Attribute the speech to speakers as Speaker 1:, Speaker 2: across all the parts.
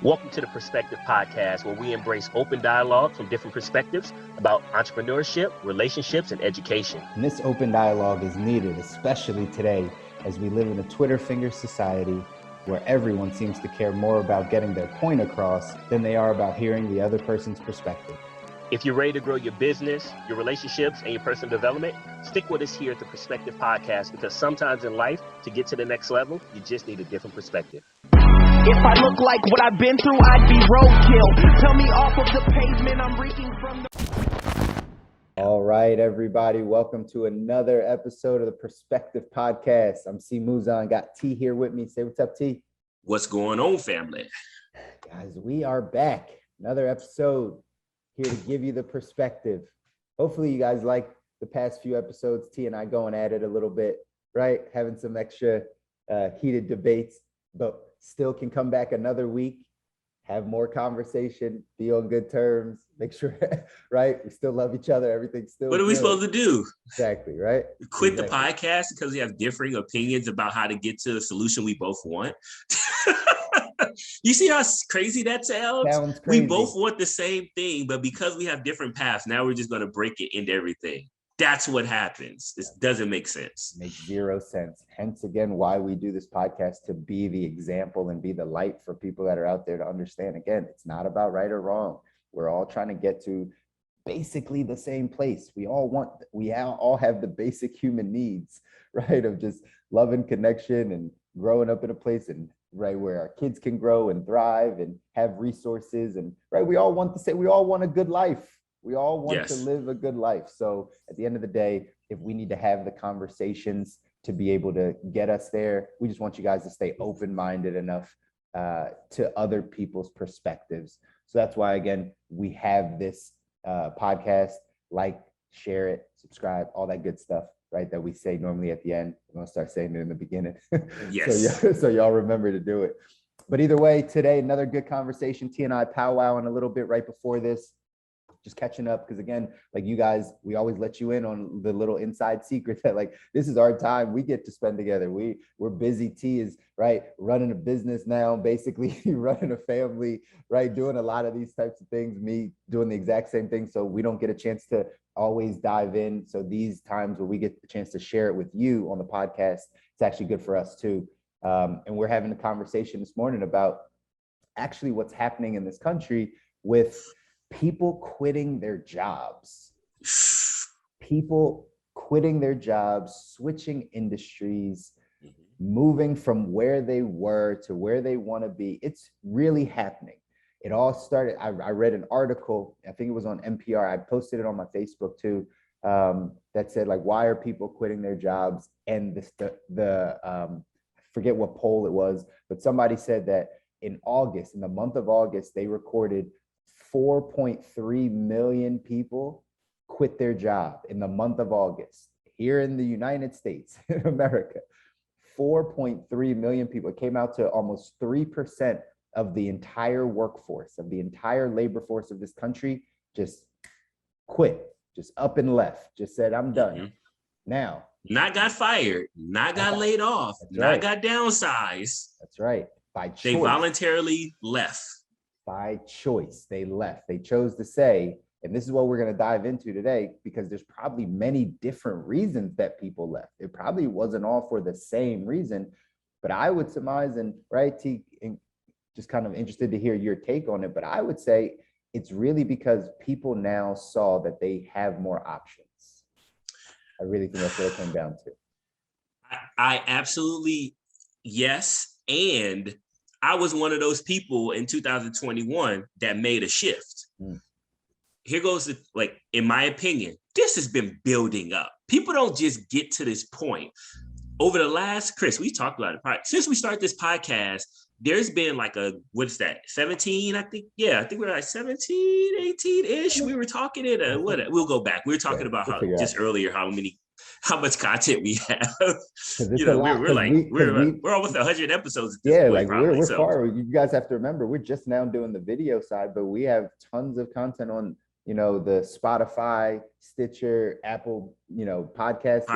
Speaker 1: Welcome to the Perspective Podcast, where we embrace open dialogue from different perspectives about entrepreneurship, relationships, and education.
Speaker 2: And this open dialogue is needed, especially today, as we live in a Twitter finger society where everyone seems to care more about getting their point across than they are about hearing the other person's perspective.
Speaker 1: If you're ready to grow your business, your relationships, and your personal development, stick with us here at the Perspective Podcast, because sometimes in life, to get to the next level, you just need a different perspective.
Speaker 3: If I look like what I've been through, I'd be roadkill. Tell me off of the pavement, I'm reeking from the...
Speaker 2: All right, everybody. Welcome to another episode of the Perspective Podcast. I'm C. Muzan. Got T here with me. Say what's up, T.
Speaker 1: What's going on, family?
Speaker 2: Guys, we are back. Another episode here to give you the perspective. Hopefully you guys like the past few episodes. T and I going at it a little bit, right? Having some extra heated debates, but still can come back another week, have more conversation, be on good terms, make sure, right? We still love each other. Everything's still
Speaker 4: What are we supposed to do?
Speaker 2: Exactly, right?
Speaker 4: Quit the podcast because we have differing opinions about how to get to the solution we both want? You see how crazy that sounds?
Speaker 2: Sounds crazy.
Speaker 4: We both want the same thing, but because we have different paths, now we're just going to break it into everything. That's what happens. This doesn't make sense.
Speaker 2: Makes zero sense. Hence, again, why we do this podcast, to be the example and be the light for people that are out there to understand. Again, it's not about right or wrong. We're all trying to get to basically the same place. We all have the basic human needs, right? Of just love and connection and growing up in a place and right where our kids can grow and thrive and have resources. And right, we all want a good life. We all want to live a good life. So at the end of the day, if we need to have the conversations to be able to get us there, we just want you guys to stay open-minded enough to other people's perspectives. So that's why, again, we have this podcast. Like, share it, subscribe, all that good stuff, right? That we say normally at the end. I'm going to start saying it in the beginning.
Speaker 4: Yes.
Speaker 2: So y'all remember to do it. But either way, today, another good conversation. T and I powwowing a little bit right before this. Just catching up, because again, like you guys, we always let you in on the little inside secret that like this is our time we get to spend together. We're busy. T is right running a business now, basically running a family, right, doing a lot of these types of things. Me doing the exact same thing, so we don't get a chance to always dive in. So these times where we get the chance to share it with you on the podcast, it's actually good for us too. And we're having a conversation this morning about actually what's happening in this country with people quitting their jobs, switching industries, moving from where they were to where they want to be. It's really happening. It all started, I read an article, I think it was on NPR. I posted it on my Facebook too, that said like, why are people quitting their jobs? And I forget what poll it was, but somebody said that in the month of August, they recorded 4.3 million people quit their job in the month of August here in the United States, in America. 4.3 million people. It came out to almost 3% of the entire workforce, of the entire labor force of this country, just quit, just up and left, just said, I'm done.
Speaker 4: Mm-hmm.
Speaker 2: Now,
Speaker 4: not got fired, not got laid off, not got downsized.
Speaker 2: That's right. By choice.
Speaker 4: They voluntarily left.
Speaker 2: By choice, they left. They chose to say, and this is what we're going to dive into today, because there's probably many different reasons that people left. It probably wasn't all for the same reason, but I would surmise, and right, T, and just kind of interested to hear your take on it, but I would say it's really because people now saw that they have more options. I really think that's what it came down to.
Speaker 4: I absolutely, yes. And I was one of those people in 2021 that made a shift. Here goes in my opinion, this has been building up. People don't just get to this point. Over the last, Chris, we talked about it. Since we started this podcast, there's been like 17, I think. Yeah, I think we're like 17, 18-ish. We were talking we'll go back. We were talking about how much content we have. We're almost 100 episodes at this point,
Speaker 2: like
Speaker 4: probably,
Speaker 2: we're far. You guys have to remember, we're just now doing the video side, but we have tons of content on the Spotify, Stitcher, Apple,
Speaker 4: Podcast,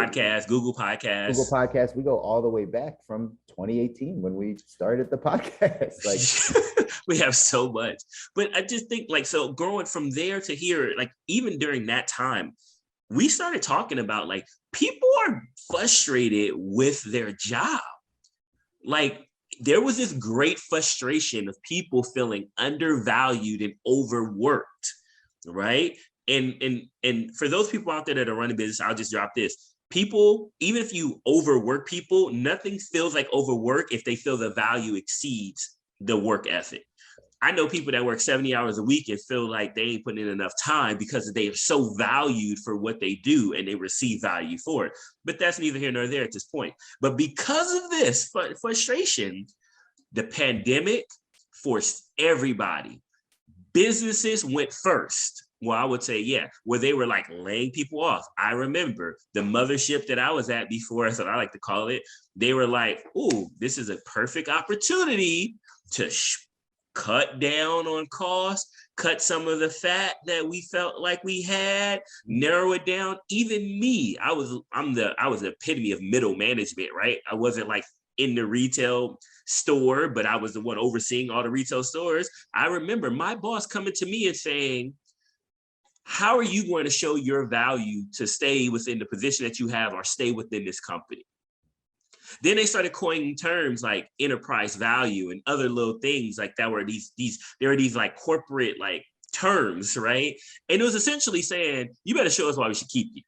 Speaker 4: Google
Speaker 2: Google
Speaker 4: Podcasts.
Speaker 2: Podcasts. We go all the way back from 2018 when we started the podcast. Like,
Speaker 4: we have so much, but I just think like, so growing from there to here, like even during that time, we started talking about like people are frustrated with their job. Like there was this great frustration of people feeling undervalued and overworked, right? And for those people out there that are running business, I'll just drop this. People, even if you overwork people, nothing feels like overwork if they feel the value exceeds the work ethic. I know people that work 70 hours a week and feel like they ain't putting in enough time because they are so valued for what they do and they receive value for it. But that's neither here nor there at this point. But because of this frustration, the pandemic forced everybody. Businesses went first. Well, I would say, yeah, where they were like laying people off. I remember the mothership that I was at before, that's what I like to call it. They were like, oh, this is a perfect opportunity to cut down on costs, cut some of the fat that we felt like we had, narrow it down. Even me, I was the epitome of middle management, right? I wasn't like in the retail store, but I was the one overseeing all the retail stores. I remember my boss coming to me and saying, how are you going to show your value to stay within the position that you have or stay within this company? Then they started coining terms like enterprise value and other little things like that were there were these like corporate like terms, right? And it was essentially saying, you better show us why we should keep you.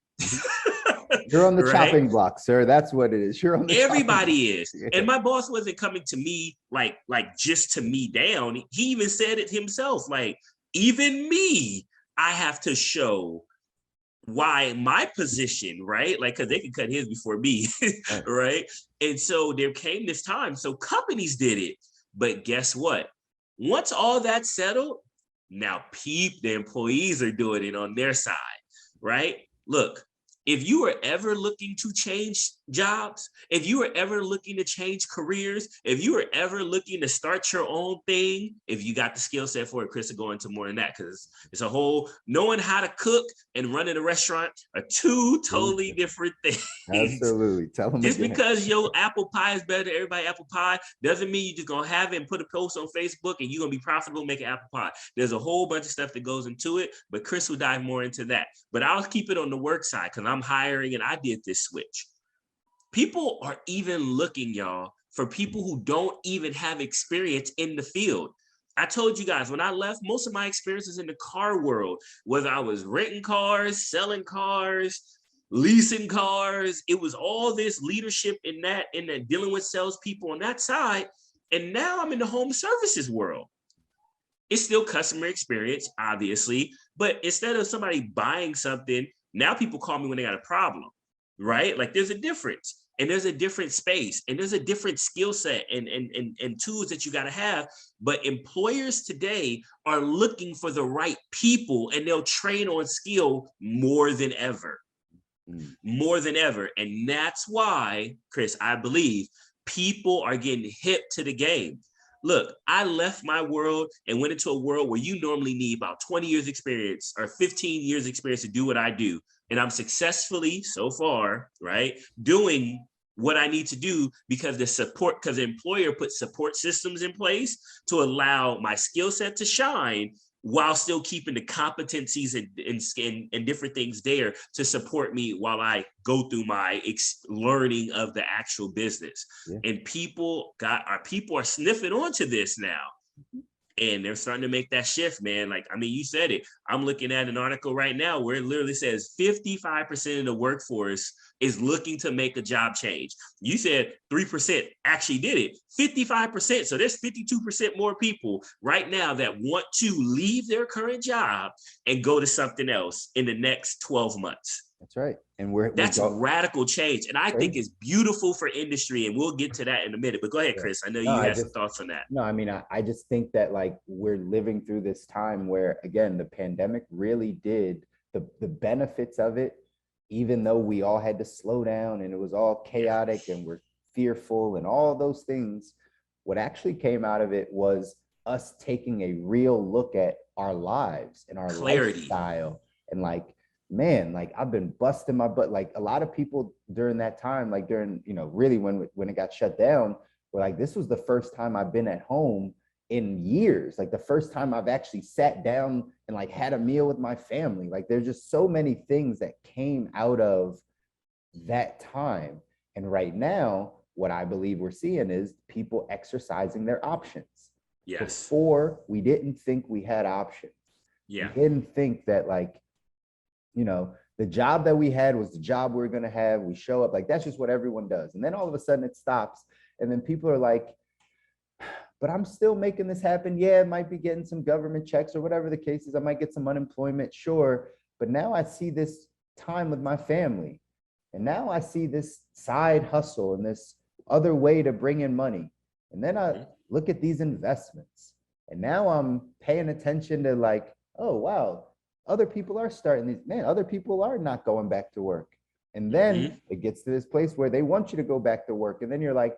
Speaker 2: You're on the
Speaker 4: right?
Speaker 2: chopping block, sir. That's what it is. You're on the
Speaker 4: Everybody is.
Speaker 2: Yeah.
Speaker 4: And my boss wasn't coming to me like just to me down. He even said it himself, like, even me, I have to show why my position, right? Like, because they could cut his before me, right? And so there came this time. So companies did it. But guess what? Once all that settled, now the employees are doing it on their side, right? Look, if you are ever looking to change jobs, if you are ever looking to change careers, if you are ever looking to start your own thing, if you got the skill set for it, Chris will go into more than that, because it's a whole, knowing how to cook and running a restaurant are two totally different things.
Speaker 2: Absolutely. Tell them
Speaker 4: just
Speaker 2: again.
Speaker 4: because your apple pie is better than everybody apple pie doesn't mean you're just gonna have it and put a post on Facebook and you're gonna be profitable making apple pie. There's a whole bunch of stuff that goes into it, but Chris will dive more into that. But I'll keep it on the work side because I'm hiring and I did this switch. People are even looking, y'all, for people who don't even have experience in the field. I told you guys, when I left, most of my experiences in the car world, whether I was renting cars, selling cars, leasing cars, it was all this leadership in that dealing with salespeople on that side. And now I'm in the home services world. It's still customer experience, obviously, but instead of somebody buying something, now people call me when they got a problem, right? Like there's a difference. And there's a different space and there's a different skill set and tools that you got to have. But employers today are looking for the right people and they'll train on skill more than ever. More than ever. And that's why, Chris, I believe people are getting hip to the game. Look, I left my world and went into a world where you normally need about 20 years experience or 15 years experience to do what I do. And I'm successfully so far, right, doing what I need to do because the employer put support systems in place to allow my skill set to shine while still keeping the competencies and different things there to support me while I go through my learning of the actual business. Yeah. And people are sniffing onto this now. And they're starting to make that shift, man. Like, I mean, you said it. I'm looking at an article right now where it literally says 55% of the workforce is looking to make a job change. You said 3% actually did it. 55%. So there's 52% more people right now that want to leave their current job and go to something else in the next 12 months.
Speaker 2: That's right. And that's
Speaker 4: radical change. And I think it's beautiful for industry. And we'll get to that in a minute. But go ahead, Chris. I know you had some thoughts on that.
Speaker 2: No, I mean, I just think that like we're living through this time where, again, the pandemic really did the benefits of it, even though we all had to slow down and it was all chaotic and we're fearful and all those things. What actually came out of it was us taking a real look at our lives and our
Speaker 4: Clarity.
Speaker 2: lifestyle. And like, man, like I've been busting my butt. Like a lot of people during that time, like during, you know, really when it got shut down, were like, this was the first time I've been at home in years. Like the first time I've actually sat down and like had a meal with my family. Like there's just so many things that came out of that time. And right now, what I believe we're seeing is people exercising their options.
Speaker 4: Yes.
Speaker 2: Before, we didn't think we had options.
Speaker 4: Yeah.
Speaker 2: We didn't think that, like, you know, the job that we had was the job we were going to have. We show up, like, that's just what everyone does. And then all of a sudden it stops. And then people are like, but I'm still making this happen. Yeah, it might be getting some government checks or whatever the case is. I might get some unemployment, sure. But now I see this time with my family. And now I see this side hustle and this other way to bring in money. And then I look at these investments. And now I'm paying attention to like, oh, wow, other people are starting these, man, other people are not going back to work. And then it gets to this place where they want you to go back to work. And then you're like,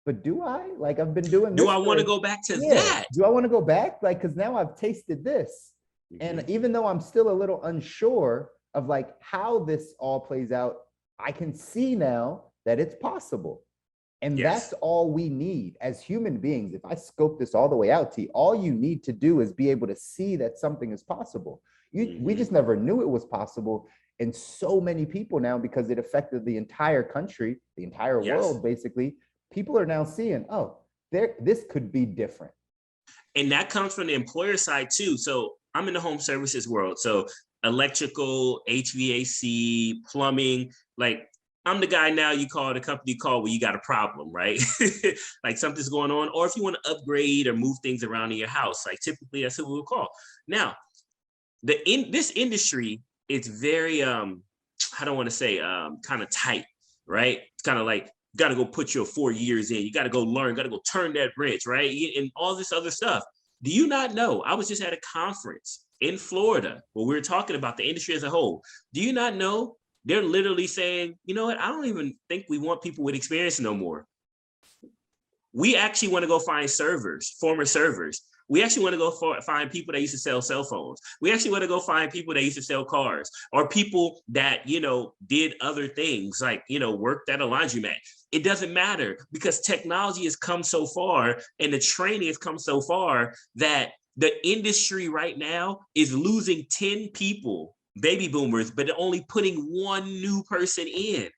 Speaker 2: but do I? Like, I've been doing this.
Speaker 4: Do I want to go back to that?
Speaker 2: Do I want to go back? Like, because now I've tasted this. And even though I'm still a little unsure of like how this all plays out, I can see now that it's possible. And that's all we need as human beings. If I scope this all the way out, T, all you need to do is be able to see that something is possible. We just never knew it was possible. And so many people now, because it affected the entire country, the entire world, basically, people are now seeing, oh, this could be different.
Speaker 4: And that comes from the employer side too. So I'm in the home services world. So electrical, HVAC, plumbing, like I'm the guy now you call the company call when you got a problem, right? Like something's going on, or if you want to upgrade or move things around in your house, like typically that's who we'll call. Now, this industry, it's very, I don't want to say kind of tight, right? It's kind of like, you got to go put your 4 years in. You got to go learn, got to go turn that wrench, right? And all this other stuff. Do you not know? I was just at a conference in Florida where we were talking about the industry as a whole. Do you not know? They're literally saying, you know what? I don't even think we want people with experience no more. We actually want to go find servers, former servers. We actually want to go find people that used to sell cell phones. We actually want to go find people that used to sell cars, or people that, you know, did other things like, you know, worked at a laundromat. It doesn't matter, because technology has come so far and the training has come so far that the industry right now is losing 10 people, baby boomers, but only putting one new person in.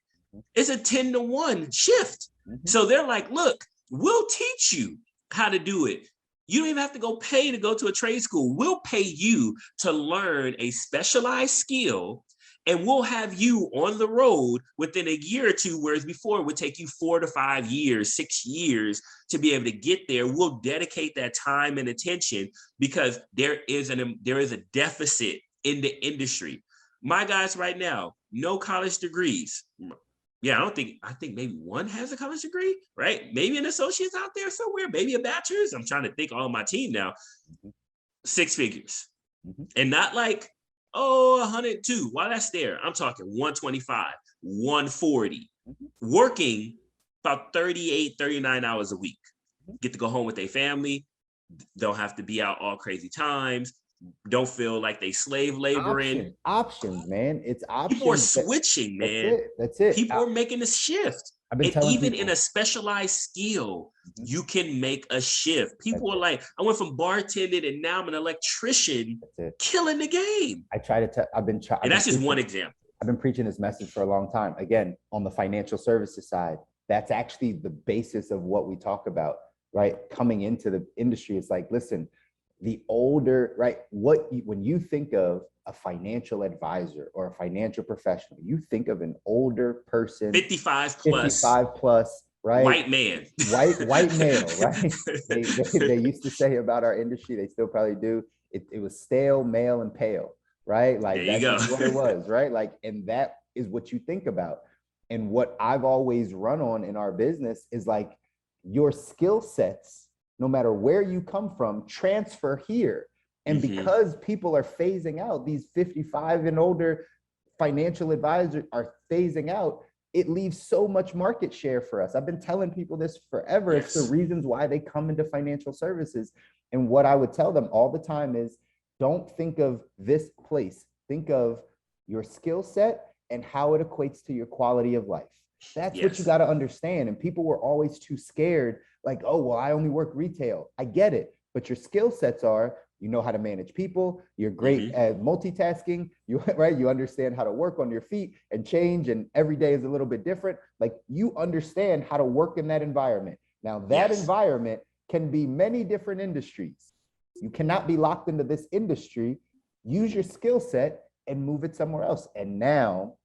Speaker 4: It's a 10-to-1 shift. So they're like, look, we'll teach you how to do it. You don't even have to go pay to go to a trade school. We'll pay you to learn a specialized skill, and we'll have you on the road within a year or two, whereas before it would take you 4 to 5 years, 6 years to be able to get there. We'll dedicate that time and attention because there is a deficit in the industry. My guys right now, no college degrees. Yeah, I think maybe one has a college degree, right? Maybe an associate's out there somewhere, maybe a bachelor's. I'm trying to think all my team now. 6 figures. And not like, 102. While that's there, I'm talking 125, 140, working about 38, 39 hours a week. Get to go home with their family. Don't have to be out all crazy times. Don't feel like they slave laboring.
Speaker 2: Options, man. It's options.
Speaker 4: People are switching, man.
Speaker 2: That's it.
Speaker 4: People are making a shift. And even in a specialized skill, you can make a shift. People are like, I went from bartending and now I'm an electrician, killing the game.
Speaker 2: And
Speaker 4: that's just one example.
Speaker 2: I've been preaching this message for a long time. Again, on the financial services side, that's actually the basis of what we talk about, right? Coming into the industry, it's like, listen, the older, right? When you think of a financial advisor or a financial professional, you think of an older person, 55 plus, right?
Speaker 4: White man,
Speaker 2: white male, right? They used to say about our industry, they still probably do. It was stale, male, and pale, right? Like that's what it was, right? Like, and that is what you think about. And what I've always run on in our business is like your skill sets, no matter where you come from, transfer here. And because people are phasing out, these 55 and older financial advisors are phasing out, it leaves so much market share for us. I've been telling people this forever. Yes. It's the reasons why they come into financial services. And what I would tell them all the time is, don't think of this place. Think of your skill set and how it equates to your quality of life. That's what you got to understand. And people were always too scared, like, oh, well, I only work retail. I get it. But your skill sets are, you know how to manage people. You're great at multitasking. You understand how to work on your feet and change. And every day is a little bit different. Like, you understand how to work in that environment. Now, that environment can be many different industries. You cannot be locked into this industry. Use your skill set and move it somewhere else. And now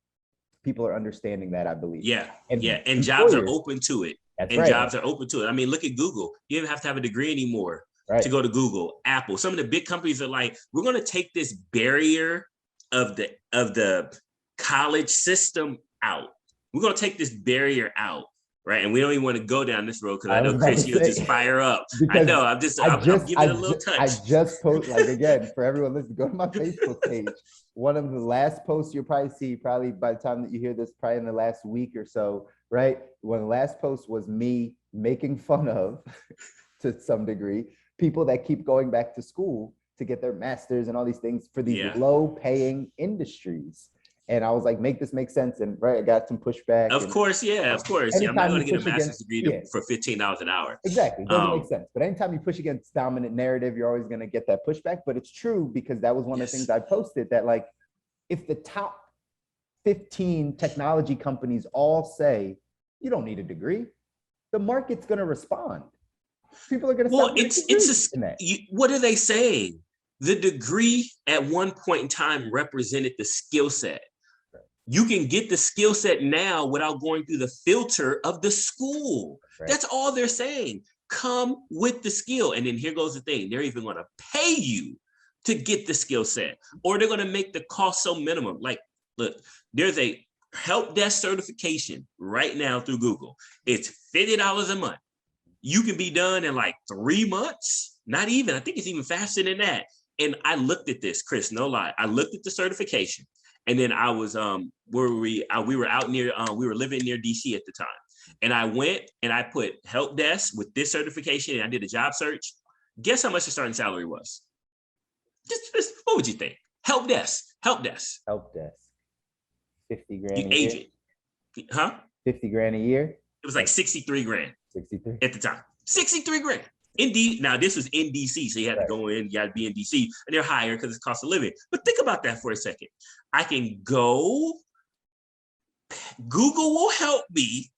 Speaker 2: people are understanding that, I believe.
Speaker 4: And jobs are open to it. Jobs are open to it. I mean, look at Google. You don't have to have a degree anymore to go to Google. Apple. Some of the big companies are like, we're going to take this barrier of the college system out. We're going to take this barrier out. Right. And we don't even want to go down this road because I know Chris, you'll just fire up. I know. I'm giving it a little touch.
Speaker 2: I just post, like, again, for everyone listening, go to my Facebook page. One of the last posts you'll probably see, probably by the time that you hear this, probably in the last week or so, right? One of the last posts was me making fun of, to some degree, people that keep going back to school to get their masters and all these things for these low-paying industries. And I was like, make this make sense. And I got some pushback.
Speaker 4: Of course. I'm not going to get a master's degree for $15 an hour.
Speaker 2: Exactly. It doesn't make sense. But anytime you push against dominant narrative, you're always going to get that pushback. But it's true, because that was one of the things I posted, that, like, if the top 15 technology companies all say, you don't need a degree, the market's going to respond. People are going to
Speaker 4: what are they saying? The degree at one point in time represented the skill set. You can get the skill set now without going through the filter of the school. That's all they're saying. Come with the skill. And then here goes the thing. They're even going to pay you to get the skill set, or they're going to make the cost so minimum. Like, look, there's a help desk certification right now through Google. It's $50 a month. You can be done in like 3 months. Not even. I think it's even faster than that. And I looked at this, Chris, no lie. I looked at the certification. And then I was, we were out near, we were living near DC at the time. And I went and I put help desk with this certification, and I did a job search. Guess how much the starting salary was? Just what would you think? Help desk.
Speaker 2: 50 grand a
Speaker 4: agent.
Speaker 2: year?
Speaker 4: Huh?
Speaker 2: 50 grand a year?
Speaker 4: It was like 63 grand.
Speaker 2: 63?
Speaker 4: At the time. 63 grand. Indeed. Now, this was in DC, so you had to go in, you got to be in DC, and they're higher because it's cost of living. But think about that for a second. I can go, Google will help me.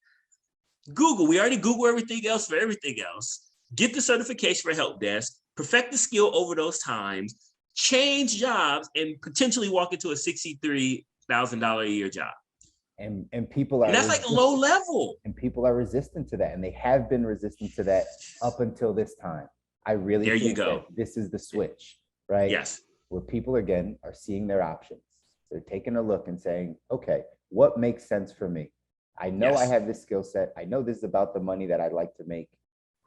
Speaker 4: We already Google everything else for everything else. Get the certification for help desk, perfect the skill over those times, change jobs, and potentially walk into a $63,000 a year job.
Speaker 2: And people are,
Speaker 4: and that's like low level.
Speaker 2: And people are resistant to that, and they have been resistant to that up until this time. I really think that this is the switch, right?
Speaker 4: Yes.
Speaker 2: Where people again are seeing their options. They're taking a look and saying, okay, what makes sense for me? I know I have this skill set. I know this is about the money that I'd like to make.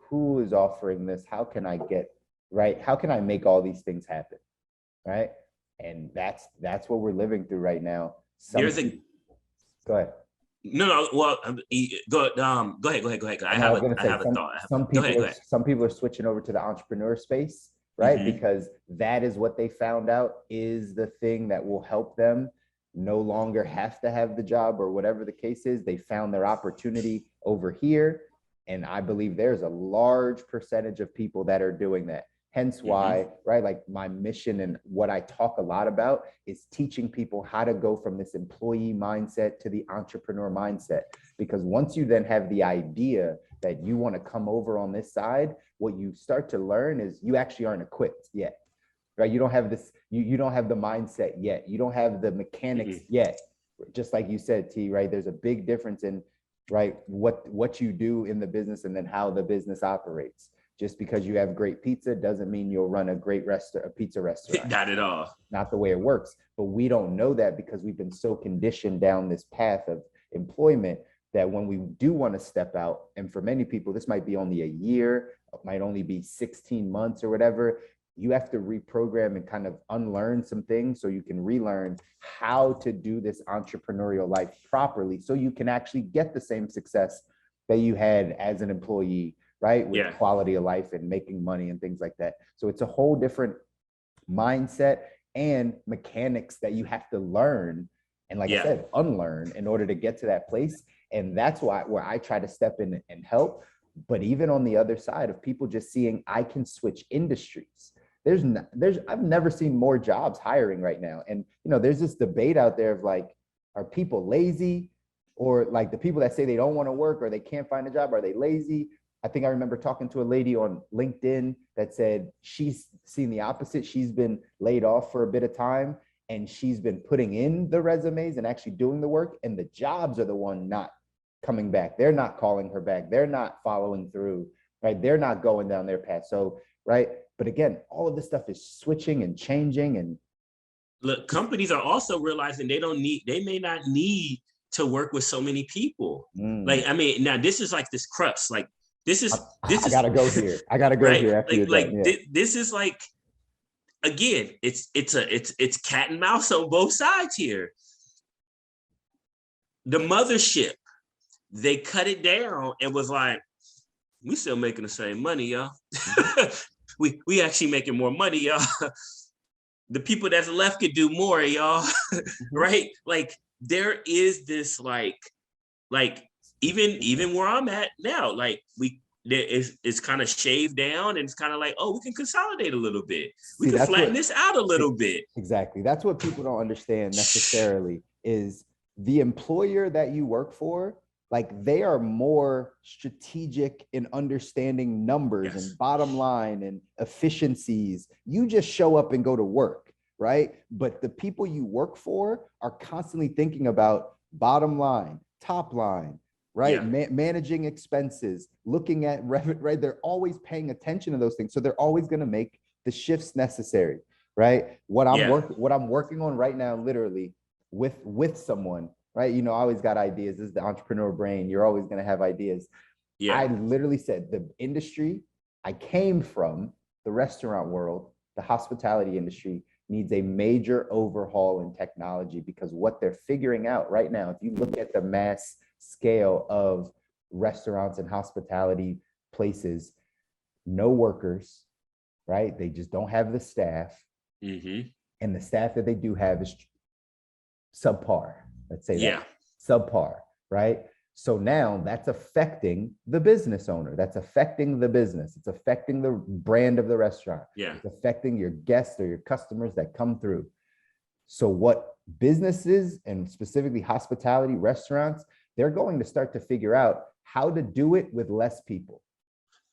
Speaker 2: Who is offering this? How can I get right? How can I make all these things happen? Right? And that's what we're living through right now. Go ahead.
Speaker 4: No. Well, go ahead. I have a thought.
Speaker 2: Some people are switching over to the entrepreneur space, right? Because that is what they found out is the thing that will help them no longer have to have the job or whatever the case is. They found their opportunity over here. And I believe there's a large percentage of people that are doing that. Hence why, right, like my mission and what I talk a lot about is teaching people how to go from this employee mindset to the entrepreneur mindset. Because once you then have the idea that you want to come over on this side, what you start to learn is you actually aren't equipped yet, right? You don't have this, you don't have the mindset yet. You don't have the mechanics yet. Just like you said, T, right? There's a big difference in, right, what you do in the business and then how the business operates. Just because you have great pizza doesn't mean you'll run a great pizza restaurant.
Speaker 4: Not at all.
Speaker 2: Not the way it works. But we don't know that because we've been so conditioned down this path of employment that when we do want to step out, and for many people, this might be only a year, it might only be 16 months or whatever, you have to reprogram and kind of unlearn some things so you can relearn how to do this entrepreneurial life properly so you can actually get the same success that you had as an employee, right? With quality of life and making money and things like that. So it's a whole different mindset and mechanics that you have to learn. And like I said, unlearn in order to get to that place. And that's why where I try to step in and help. But even on the other side of people just seeing I can switch industries, I've never seen more jobs hiring right now. And, you know, there's this debate out there of like, are people lazy? Or like the people that say they don't want to work or they can't find a job, are they lazy? I think I remember talking to a lady on LinkedIn that said she's seen the opposite. She's been laid off for a bit of time and she's been putting in the resumes and actually doing the work, and the jobs are the one not coming back. They're not calling her back. They're not following through, right? They're not going down their path. So, right. But again, all of this stuff is switching and changing. And
Speaker 4: look, companies are also realizing they may not need to work with so many people. Like, I mean, now this is like this crux. Like I
Speaker 2: gotta go here. I gotta go here after you're done. Yeah.
Speaker 4: This is like, again, it's cat and mouse on both sides here. The mothership, they cut it down and was like, we still making the same money, y'all. we actually making more money, y'all. The people that's left could do more, y'all. Right? Like there is this like even where I'm at now, like it's kind of shaved down and it's kind of like, oh, we can consolidate a little bit. We can flatten this out a little bit.
Speaker 2: Exactly. That's what people don't understand necessarily is the employer that you work for, like they are more strategic in understanding numbers and bottom line and efficiencies. You just show up and go to work, right? But the people you work for are constantly thinking about bottom line, top line, right? Managing expenses, looking at revenue, right? They're always paying attention to those things. So they're always going to make the shifts necessary, right? What I'm working on right now, literally with someone, right? You know, I always got ideas. This is the entrepreneur brain. You're always going to have ideas. I literally said the industry I came from, the restaurant world, the hospitality industry, needs a major overhaul in technology, because what they're figuring out right now, if you look at the mass scale of restaurants and hospitality places, no workers, right? They just don't have the staff. And the staff that they do have is subpar. Let's say that. Subpar, right? So now that's affecting the business owner. That's affecting the business. It's affecting the brand of the restaurant. It's affecting your guests or your customers that come through. So what businesses, and specifically hospitality restaurants, they're going to start to figure out how to do it with less people.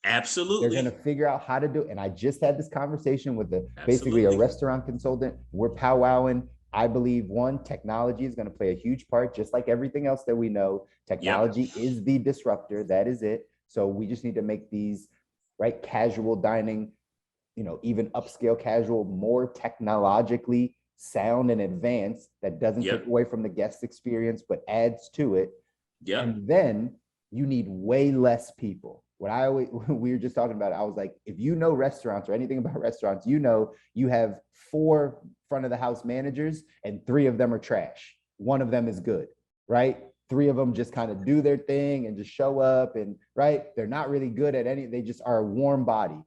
Speaker 4: Absolutely.
Speaker 2: They're going to figure out how to do it. And I just had this conversation with basically a restaurant consultant. We're powwowing. I believe technology is going to play a huge part, just like everything else that we know. Technology is the disruptor. That is it. So we just need to make these, right, casual dining, you know, even upscale casual, more technologically sound and advanced, that doesn't take away from the guest experience, but adds to it. And then you need way less people. We were just talking about it, I was like, if you know restaurants or anything about restaurants, you know, you have 4 front of the house managers and 3 of them are trash. 1 of them is good, right? 3 of them just kind of do their thing and just show up, and right, they're not really good at they just are a warm body.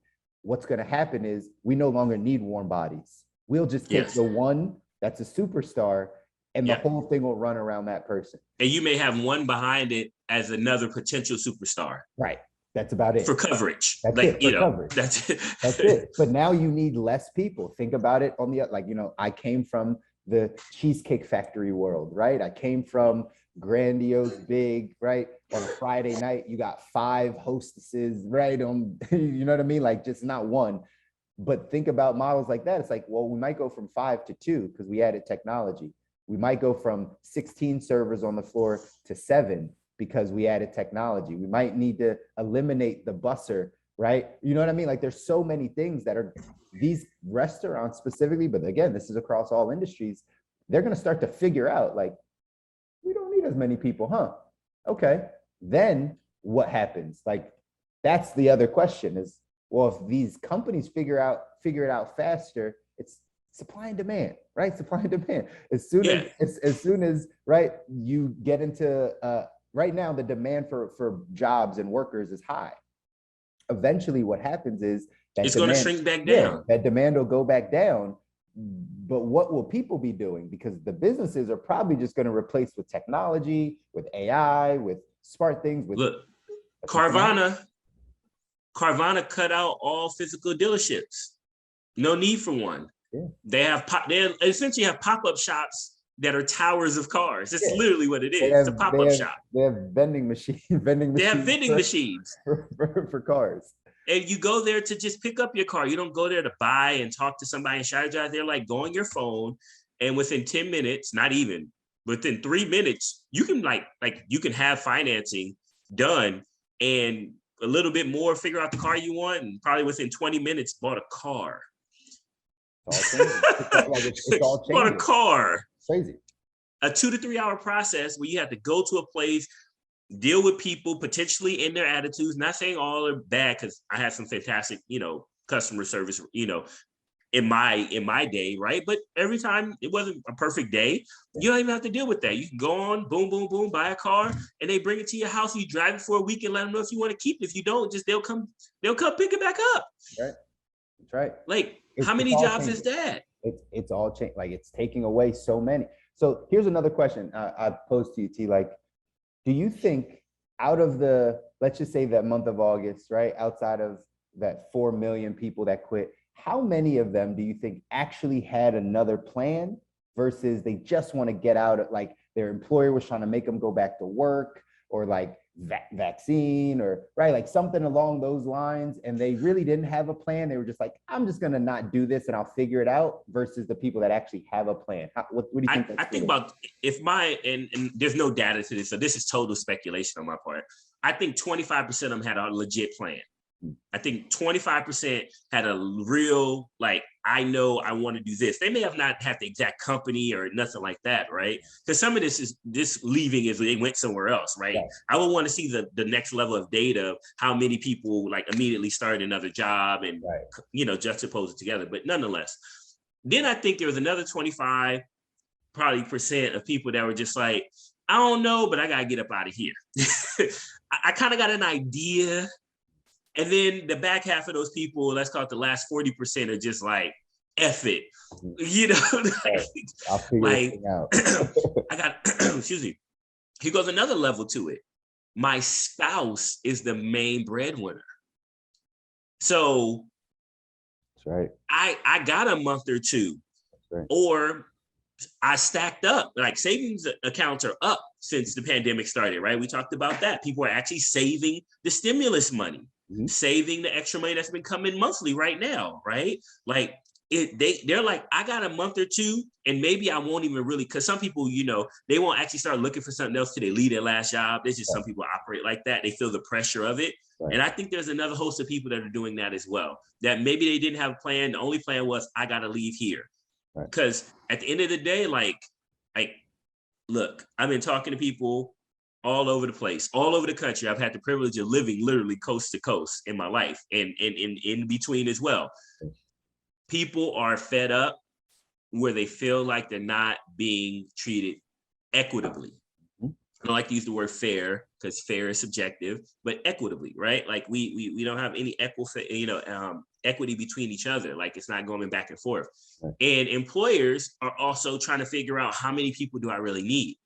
Speaker 2: What's going to happen is we no longer need warm bodies. We'll just take the one that's a superstar, and the whole thing will run around that person. And
Speaker 4: you may have one behind it as another potential superstar.
Speaker 2: Right. That's about it.
Speaker 4: For coverage.
Speaker 2: That's
Speaker 4: like,
Speaker 2: it, for coverage.
Speaker 4: That's it.
Speaker 2: That's it. But now you need less people. Think about it on the, like, you know, I came from the Cheesecake Factory world, right? I came from grandiose, big, right? On a Friday night, you got 5 hostesses, right? You know what I mean? Like, just not one. But think about models like that. It's like, well, we might go from 5 to 2 because we added technology. We might go from 16 servers on the floor to 7 because we added technology. We might need to eliminate the busser, right? You know what I mean? Like, there's so many things that are these restaurants specifically, but again, this is across all industries. They're going to start to figure out, like, we don't need as many people, huh? Okay. Then what happens? Like, that's the other question is, Well, if these companies figure it out faster, it's supply and demand, right? Supply and demand. As soon as right, you get into right now, the demand for jobs and workers is high. Eventually, what happens is that
Speaker 4: it's going to shrink back down.
Speaker 2: that demand will go back down. But what will people be doing? Because the businesses are probably just going to replace with technology, with AI, with smart things. With
Speaker 4: look, Carvana cut out all physical dealerships. No need for one.
Speaker 2: Yeah.
Speaker 4: They essentially have pop-up shops that are towers of cars. That's literally what it is. It's a pop-up shop.
Speaker 2: They have vending machines. They have vending
Speaker 4: machines
Speaker 2: for cars.
Speaker 4: And you go there to just pick up your car. You don't go there to buy and talk to somebody and strategize. They're like, go on your phone, and within 10 minutes, not even, within 3 minutes, you can you can have financing done and a little bit more, figure out the car you want, and probably within 20 minutes bought a car.
Speaker 2: It's all changing.
Speaker 4: Bought a car.
Speaker 2: Crazy.
Speaker 4: A 2 to 3 hour process where you have to go to a place, deal with people potentially in their attitudes. Not saying all are bad, because I had some fantastic, customer service, in my day, right? But every time it wasn't a perfect day. You don't even have to deal with that. You can go on, boom, boom, boom, buy a car, and they bring it to your house. You drive it for a week and let them know if you want to keep it. If you don't, they'll come pick it back up.
Speaker 2: Right. That's right.
Speaker 4: Like, how many jobs is that?
Speaker 2: It's all changed. Like, it's taking away so many. So here's another question I posed to you, T. Like, do you think out of let's just say that month of August, right, outside of that 4 million people that quit, how many of them do you think actually had another plan versus they just want to get out, like their employer was trying to make them go back to work, or like vaccine, or right, like something along those lines, and they really didn't have a plan? They were just like, I'm just gonna not do this and I'll figure it out, versus the people that actually have a plan. What do you think?
Speaker 4: I think about, if and there's no data to this, so this is total speculation on my part. I think 25% of them had a legit plan. I think 25% had a real, like, I know I want to do this. They may have not had the exact company or nothing like that, right? Because some of this leaving is they went somewhere else, right? Yes. I would want to see the next level of data of how many people like immediately started another job and, juxtapose it together. But nonetheless, then I think there was another 25% of people that were just like, I don't know, but I got to get up out of here. I kind of got an idea. And then the back half of those people, let's call it the last 40%, are just like, F it.
Speaker 2: I'll figure it out.
Speaker 4: I got, excuse me. Here goes another level to it. My spouse is the main breadwinner. So
Speaker 2: that's right.
Speaker 4: I got a month or two, right, or I stacked up. Like, savings accounts are up since the pandemic started, right? We talked about that. People are actually saving the stimulus money. Mm-hmm. Saving the extra money that's been coming monthly right now, right? Like, they're like, I got a month or two, and maybe I won't even really, because some people, they won't actually start looking for something else till they leave their last job. There's just some people operate like that. They feel the pressure of it. Right. And I think there's another host of people that are doing that as well, that maybe they didn't have a plan. The only plan was, I got to leave here. Because at the end of the day, like, look, I've been talking to people all over the place, all over the country. I've had the privilege of living literally coast to coast in my life, and in between as well. People are fed up where they feel like they're not being treated equitably. I don't like to use the word fair, because fair is subjective, but equitably, right? Like, we don't have any equity between each other. Like, it's not going back and forth. And employers are also trying to figure out, how many people do I really need?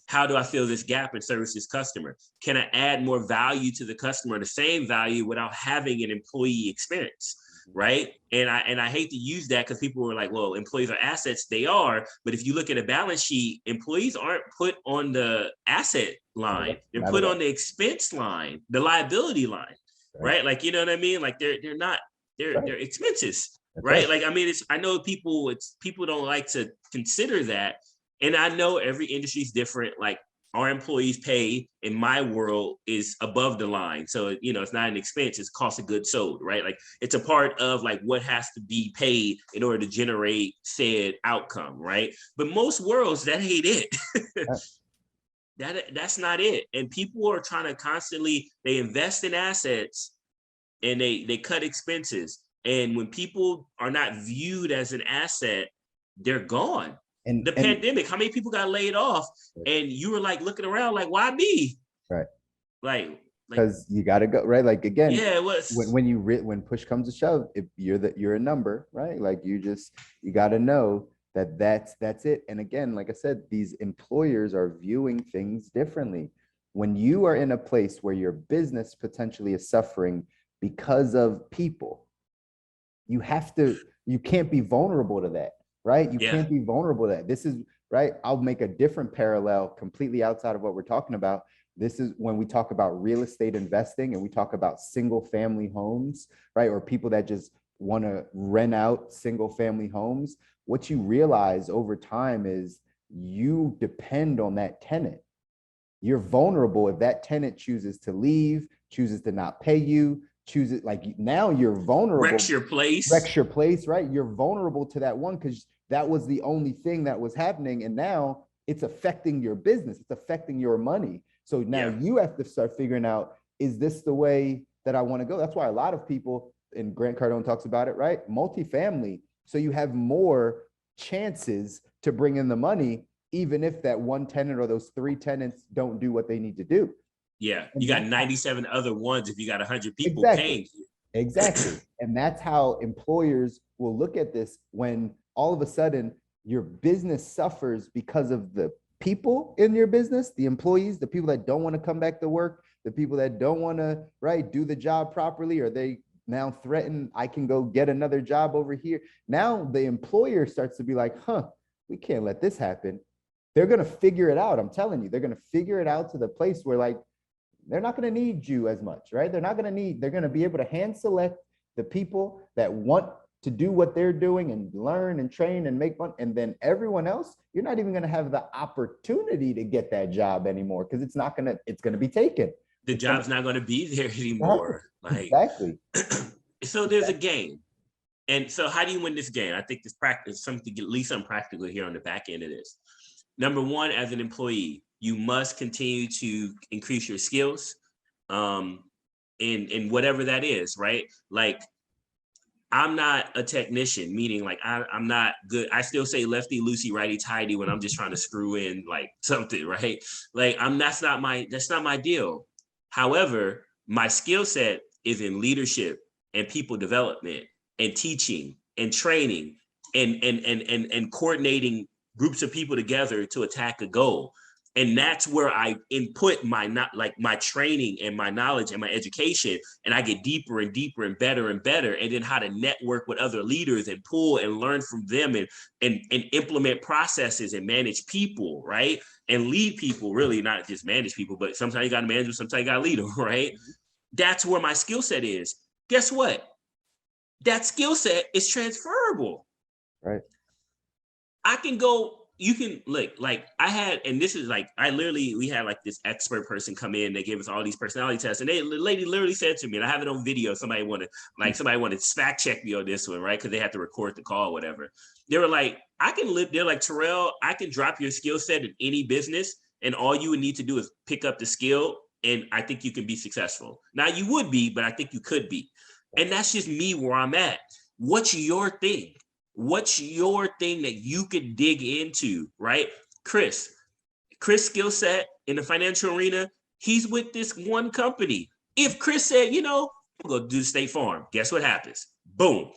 Speaker 4: How do I fill this gap and service this customer? Can I add more value to the customer, the same value, without having an employee experience, right? And I hate to use that, because people were like, well, employees are assets. They are, but if you look at a balance sheet, employees aren't put on the asset line. They're put on the expense line, the liability line, right? Like, you know what I mean? Like, they're expenses, right? Like, I mean, I know people don't like to consider that. And I know every industry is different. Like, our employees' pay in my world is above the line. So, it's not an expense, it's cost of goods sold, right? Like, it's a part of like what has to be paid in order to generate said outcome, right? But most worlds, that ain't it. That's not it. And people are trying to constantly, they invest in assets and they cut expenses. And when people are not viewed as an asset, they're gone. And the pandemic, how many people got laid off? And you were like looking around like, why me?
Speaker 2: Right.
Speaker 4: Like,
Speaker 2: because you got to go, right? Like, again,
Speaker 4: yeah, it was
Speaker 2: when push comes to shove, if you're a number, right? Like, you got to know that that's it. And again, like I said, these employers are viewing things differently. When you are in a place where your business potentially is suffering because of people, you can't be vulnerable to that, right? You can't be vulnerable to that. This is right. I'll make a different parallel completely outside of what we're talking about. This is when we talk about real estate investing and we talk about single family homes, right? Or people that just want to rent out single family homes. What you realize over time is you depend on that tenant. You're vulnerable if that tenant chooses to leave, chooses to not pay you, chooses, like, now you're vulnerable.
Speaker 4: Wrecks your place,
Speaker 2: right? You're vulnerable to that one because that was the only thing that was happening. And now it's affecting your business. It's affecting your money. So now you have to start figuring out, is this the way that I want to go? That's why a lot of people, and Grant Cardone talks about it, right? Multifamily. So you have more chances to bring in the money, even if that one tenant or those 3 tenants don't do what they need to do.
Speaker 4: Yeah, you got 97 other ones if you got 100 people paying you.
Speaker 2: Exactly. And that's how employers will look at this when all of a sudden your business suffers because of the people in your business, the employees, the people that don't want to come back to work, the people that don't want to, right, do the job properly, or they now threaten, I can go get another job over here. Now the employer starts to be like, we can't let this happen. They're going to figure it out. I'm telling you, they're going to figure it out to the place where, like, they're not going to need you as much, right? They're going to be able to hand select the people that want to do what they're doing and learn and train and make money. And then everyone else, you're not even going to have the opportunity to get that job anymore because it's going to be taken.
Speaker 4: The job's not going to be there anymore.
Speaker 2: Exactly.
Speaker 4: So there's a game. And so how do you win this game? I think this practice, something, at least some practical here on the back end of this. Number one, as an employee, you must continue to increase your skills in whatever that is, right? Like, I'm not a technician, meaning like I'm not good. I still say lefty loosey, righty tighty when I'm just trying to screw in like something, right? Like that's not my deal. However, my skill set is in leadership and people development and teaching and training and coordinating groups of people together to attack a goal. And that's where I input my training and my knowledge and my education, and I get deeper and deeper and better. And then how to network with other leaders and pull and learn from them and implement processes and manage people, right? And lead people, really, not just manage people, but sometimes you got to manage them, sometimes you got to lead them, right? That's where my skill set is. Guess what? That skill set is transferable.
Speaker 2: Right.
Speaker 4: I can go. You can look like I had, and this is like, we had like this expert person come in, they gave us all these personality tests, and the lady literally said to me, and I have it on video, somebody wanted to fact check me on this one, right? Because they had to record the call, whatever. They were like, they're like, Terrell, I can drop your skill set in any business, and all you would need to do is pick up the skill, and I think you can be successful. Now you would be, but I think you could be. And that's just me where I'm at. What's your thing? What's your thing that you could dig into, right? Chris skill set in the financial arena, he's with this one company. If Chris said, I'm going to do State Farm, guess what happens? Boom.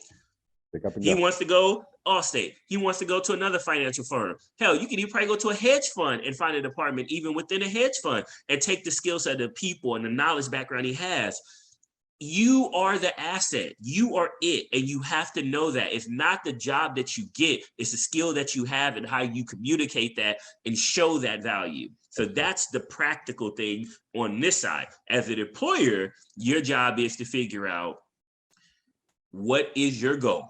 Speaker 4: He wants to go Allstate. He wants to go to another financial firm. Hell, you can probably go to a hedge fund and find a department even within a hedge fund and take the skill set of the people and the knowledge background he has. You are the asset. You are it. And you have to know that it's not the job that you get. It's the skill that you have and how you communicate that and show that value. So that's the practical thing on this side. As an employer, your job is to figure out, what is your goal?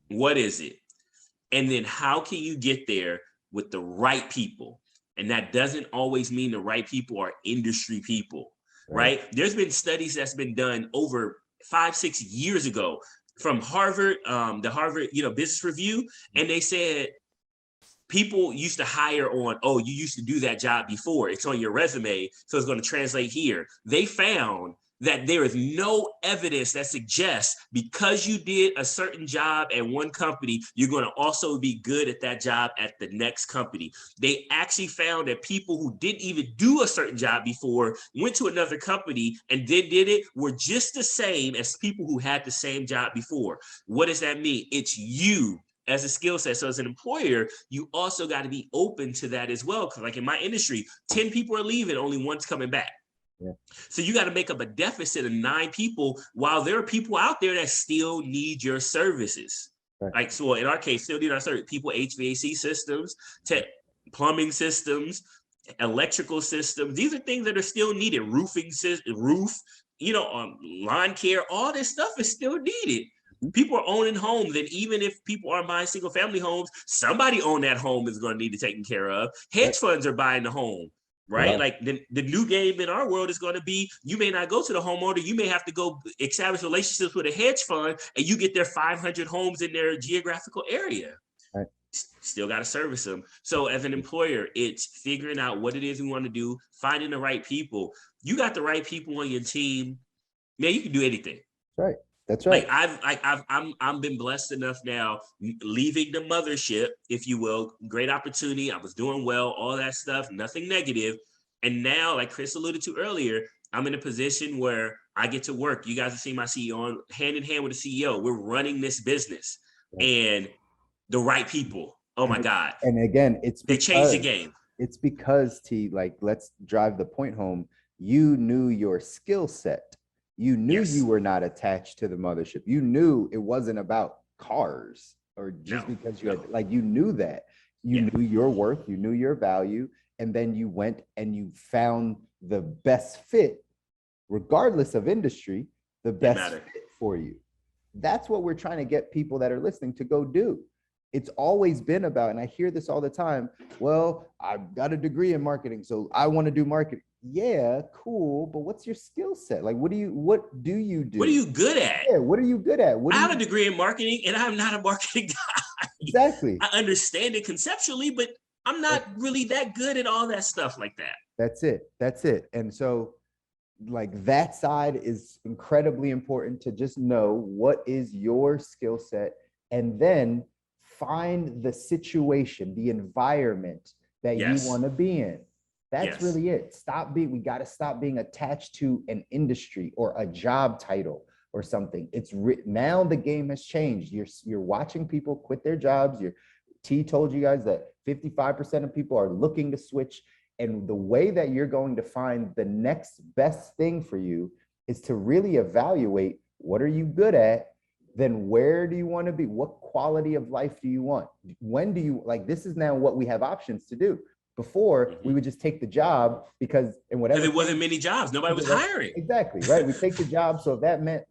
Speaker 4: What is it? And then how can you get there with the right people? And that doesn't always mean the right people are industry people. Right? There's been studies that's been done over 5-6 years ago from Harvard, the Harvard, Business Review. And they said people used to hire on, you used to do that job before. It's on your resume, so it's going to translate here. They found that there is no evidence that suggests because you did a certain job at one company, you're going to also be good at that job at the next company. They actually found that people who didn't even do a certain job before went to another company and then did it were just the same as people who had the same job before. What does that mean? It's you as a skill set. So as an employer, you also got to be open to that as well. Because like in my industry, 10 people are leaving, only one's coming back. Yeah. So you got to make up a deficit of 9 people while there are people out there that still need your services. Right. Like, so in our case, still need our service. People, HVAC systems, plumbing systems, electrical systems. These are things that are still needed. Roofing system, lawn care, all this stuff is still needed. People are owning homes, and even if people are buying single family homes, somebody own that home is going to need to taken care of. Hedge funds are buying the home. Right? Yeah. Like the new game in our world is going to be, you may not go to the homeowner, you may have to go establish relationships with a hedge fund and you get their 500 homes in their geographical area. Right. Still got to service them. So as an employer, it's figuring out what it is we want to do, finding the right people. You got the right people on your team, man, you can do anything.
Speaker 2: Right. That's right.
Speaker 4: I've been blessed enough now, leaving the mothership, if you will, great opportunity. I was doing well, all that stuff, nothing negative. And now, like Chris alluded to earlier, I'm in a position where I get to work. You guys have seen my CEO on hand in hand with the CEO. We're running this business and the right people. Oh my God.
Speaker 2: And again,
Speaker 4: they changed the game.
Speaker 2: It's because let's drive the point home. You knew your skill set. You knew you were not attached to the mothership. You knew it wasn't about cars or just because you had, you knew that. You knew your worth, you knew your value, and then you went and you found the best fit, regardless of industry, the best fit for you. That's what we're trying to get people that are listening to go do. It's always been about, and I hear this all the time, well, I've got a degree in marketing, so I want to do marketing. Yeah, cool. But what's your skill set? Like, what do you do?
Speaker 4: What are you good at?
Speaker 2: Yeah, what are you good at?
Speaker 4: I have a degree in marketing and I'm not a marketing guy.
Speaker 2: Exactly.
Speaker 4: I understand it conceptually, but I'm not really that good at all that stuff like that.
Speaker 2: That's it. And so that side is incredibly important to just know what is your skill set and then find the situation, the environment that you want to be in. That's really it. We got to stop being attached to an industry or a job title or something. Now the game has changed. You're watching people quit their jobs. T told you guys that 55% of people are looking to switch. And the way that you're going to find the next best thing for you is to really evaluate, what are you good at? Then where do you want to be? What quality of life do you want? When do you this is now what we have options to do. Before, we would just take the job because
Speaker 4: there wasn't many jobs. Nobody was hiring.
Speaker 2: Exactly, right? We take the job. So if that meant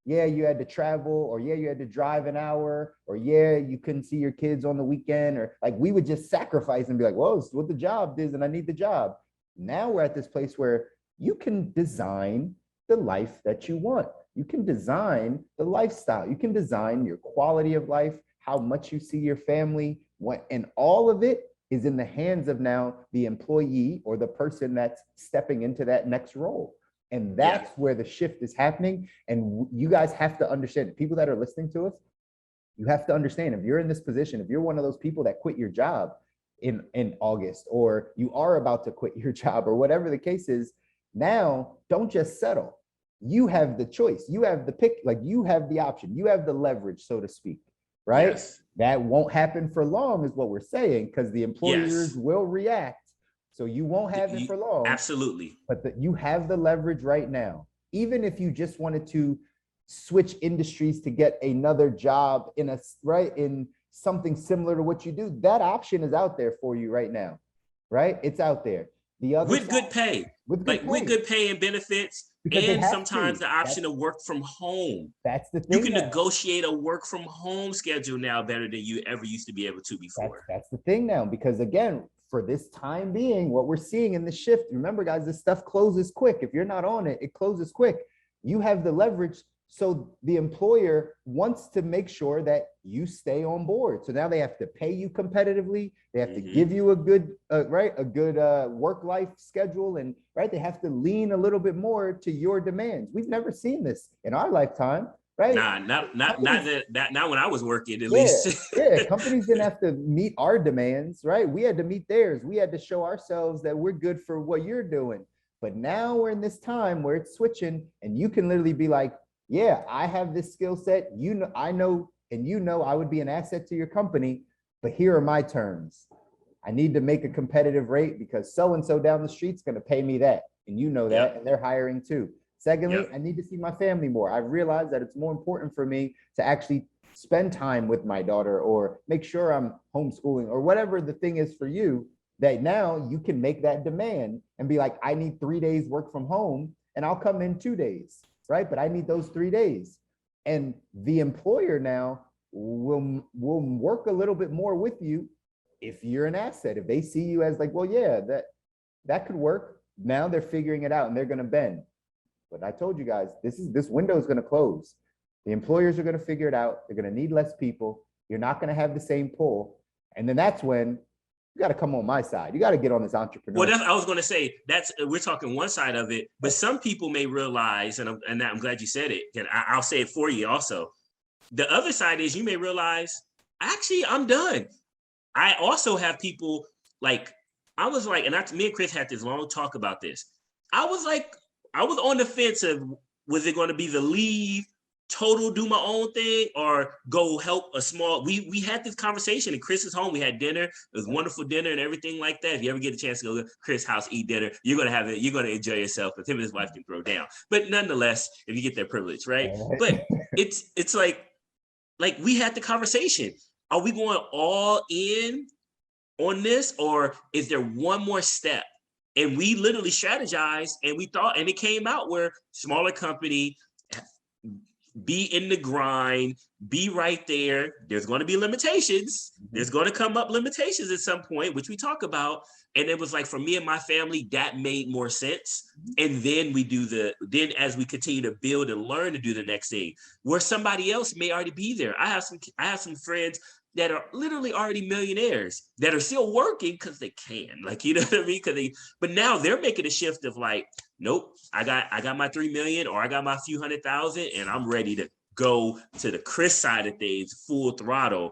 Speaker 2: you had to travel, or you had to drive an hour, or you couldn't see your kids on the weekend, or we would just sacrifice and be like, well, it's what the job is and I need the job. Now we're at this place where you can design the life that you want. You can design the lifestyle. You can design your quality of life, how much you see your family, and all of it is in the hands of now the employee or the person that's stepping into that next role. And that's where the shift is happening. And you guys have to understand, people that are listening to us, you have to understand, if you're in this position, if you're one of those people that quit your job in August, or you are about to quit your job, or whatever the case is, now don't just settle. You have the choice. You have the pick, you have the option. You have the leverage, so to speak, right? Yes. That won't happen for long is what we're saying, because the employers will react. So you won't have it for long.
Speaker 4: Absolutely.
Speaker 2: But you have the leverage right now. Even if you just wanted to switch industries to get another job in something similar to what you do, that option is out there for you right now, right? It's out there.
Speaker 4: With good pay. With good pay and benefits. Because and sometimes the option to work from home.
Speaker 2: That's the thing.
Speaker 4: You can negotiate a work from home schedule now better than you ever used to be able to before.
Speaker 2: That's the thing now, because again, for this time being, what we're seeing in the shift, remember guys, this stuff closes quick. If you're not on it, it closes quick. You have the leverage. So the employer wants to make sure that you stay on board. So now they have to pay you competitively. They have to give you a good, work-life schedule, and right, they have to lean a little bit more to your demands. We've never seen this in our lifetime, right?
Speaker 4: Nah, not when I was working, at
Speaker 2: Yeah,
Speaker 4: least.
Speaker 2: yeah. Companies didn't have to meet our demands, right? We had to meet theirs. We had to show ourselves that we're good for what you're doing. But now we're in this time where it's switching, and you can literally be like, yeah, I have this skill set. You know, I know, and you know, I would be an asset to your company, but here are my terms. I need to make a competitive rate because so-and-so down the street's going to pay me that. And you know that, and they're hiring too. Secondly, I need to see my family more. I've realized that it's more important for me to actually spend time with my daughter or make sure I'm homeschooling or whatever the thing is for you, that now you can make that demand and be like, I need 3 days work from home and I'll come in 2 days, right? But I need those 3 days. And the employer now will work a little bit more with you if you're an asset. If they see you as like, well, yeah, that could work. Now they're figuring it out and they're going to bend. But I told you guys, this window is going to close. The employers are going to figure it out. They're going to need less people. You're not going to have the same pull. And then that's when you got to come on my side. You got to get on this entrepreneur.
Speaker 4: Well, I was going to say, we're talking one side of it, but some people may realize, and I'm glad you said it, and I'll say it for you also. The other side is you may realize, actually, I'm done. I also have people like, I was like, and me and Chris had this long talk about this. I was on the fence of, was it going to be the leave, total do my own thing, or go help a small, we had this conversation in Chris's home. We had dinner. It was wonderful dinner and everything like that. If you ever get a chance to go to Chris' house, eat dinner, you're going to enjoy yourself, because him and his wife can throw down. But nonetheless, if you get that privilege, right? But it's like we had the conversation. Are we going all in on this, or is there one more step? And we literally strategized, and we thought, and it came out where smaller company, be in the grind, be right there. There's going to be limitations. There's going to come up limitations at some point, which we talk about. And it was like, for me and my family, that made more sense. And then then as we continue to build and learn to do the next thing, where somebody else may already be there. I have some friends that are literally already millionaires that are still working because they can, like, you know what I mean? But now they're making a shift of like, nope, I got my 3 million, or I got my few 100,000, and I'm ready to go to the Chris side of things, full throttle.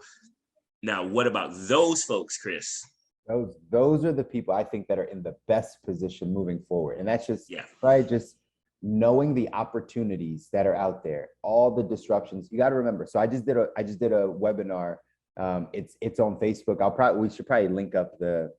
Speaker 4: Now, what about those folks, Chris?
Speaker 2: Those are the people I think that are in the best position moving forward. And that's just, right, just knowing the opportunities that are out there, all the disruptions. You got to remember. So I just did a webinar. It's on Facebook. We should probably link up the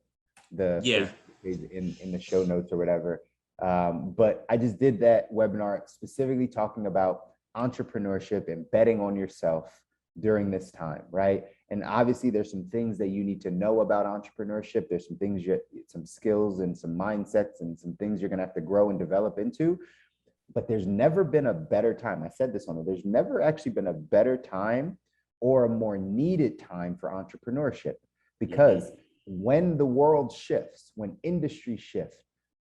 Speaker 2: Facebook page in the show notes or whatever. But I just did that webinar specifically talking about entrepreneurship and betting on yourself during this time, right? And obviously there's some things that you need to know about entrepreneurship. There's some things, some skills and some mindsets and some things you're gonna have to grow and develop into. But there's never been a better time. I said this on it. There's never actually been a better time or a more needed time for entrepreneurship, because when the world shifts, when industry shifts,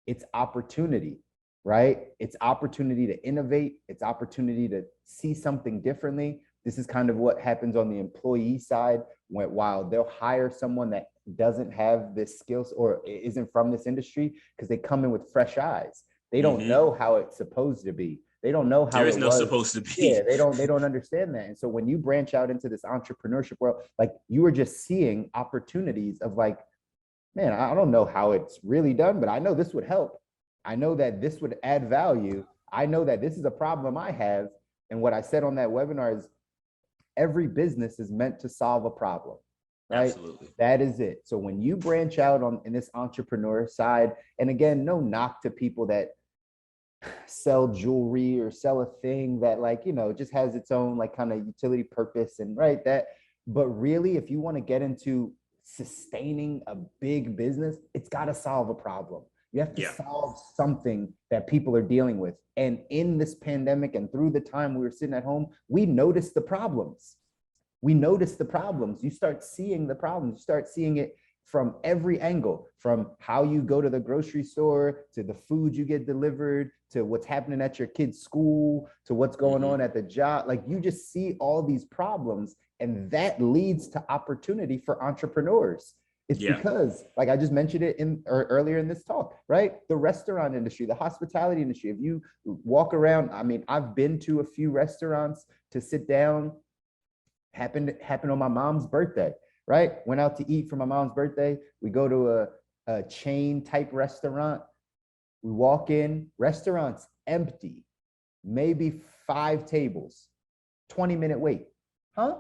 Speaker 2: it's opportunity, right? It's opportunity to innovate. It's opportunity to see something differently. This is kind of what happens on the employee side, while they'll hire someone that doesn't have this skills or isn't from this industry, because they come in with fresh eyes. They don't know how it's supposed to be. They don't know how
Speaker 4: there is no supposed to be.
Speaker 2: Yeah, they don't understand that. And so when you branch out into this entrepreneurship world, like, you are just seeing opportunities of like, man, I don't know how it's really done, but I know this would help. I know that this would add value. I know that this is a problem I have. And what I said on that webinar is, every business is meant to solve a problem, right?
Speaker 4: Absolutely.
Speaker 2: That is it. So when you branch out in this entrepreneur side, and again, no knock to people that sell jewelry or sell a thing that, like, you know, just has its own like kind of utility purpose, and right, that, but really, if you want to get into sustaining a big business, it's got to solve a problem. You have to solve something that people are dealing with. And in this pandemic and through the time we were sitting at home, we noticed the problems. You start seeing the problems. You start seeing it from every angle, from how you go to the grocery store, to the food you get delivered, to what's happening at your kid's school, to what's going on at the job. Like, you just see all these problems, and that leads to opportunity for entrepreneurs. It's because, like I just mentioned it earlier in this talk, right? The restaurant industry, the hospitality industry. If you walk around, I mean, I've been to a few restaurants to sit down. Happened on my mom's birthday, right? Went out to eat for my mom's birthday. We go to a chain type restaurant. We walk in, restaurant's empty, maybe 5 tables, 20-minute wait. Huh?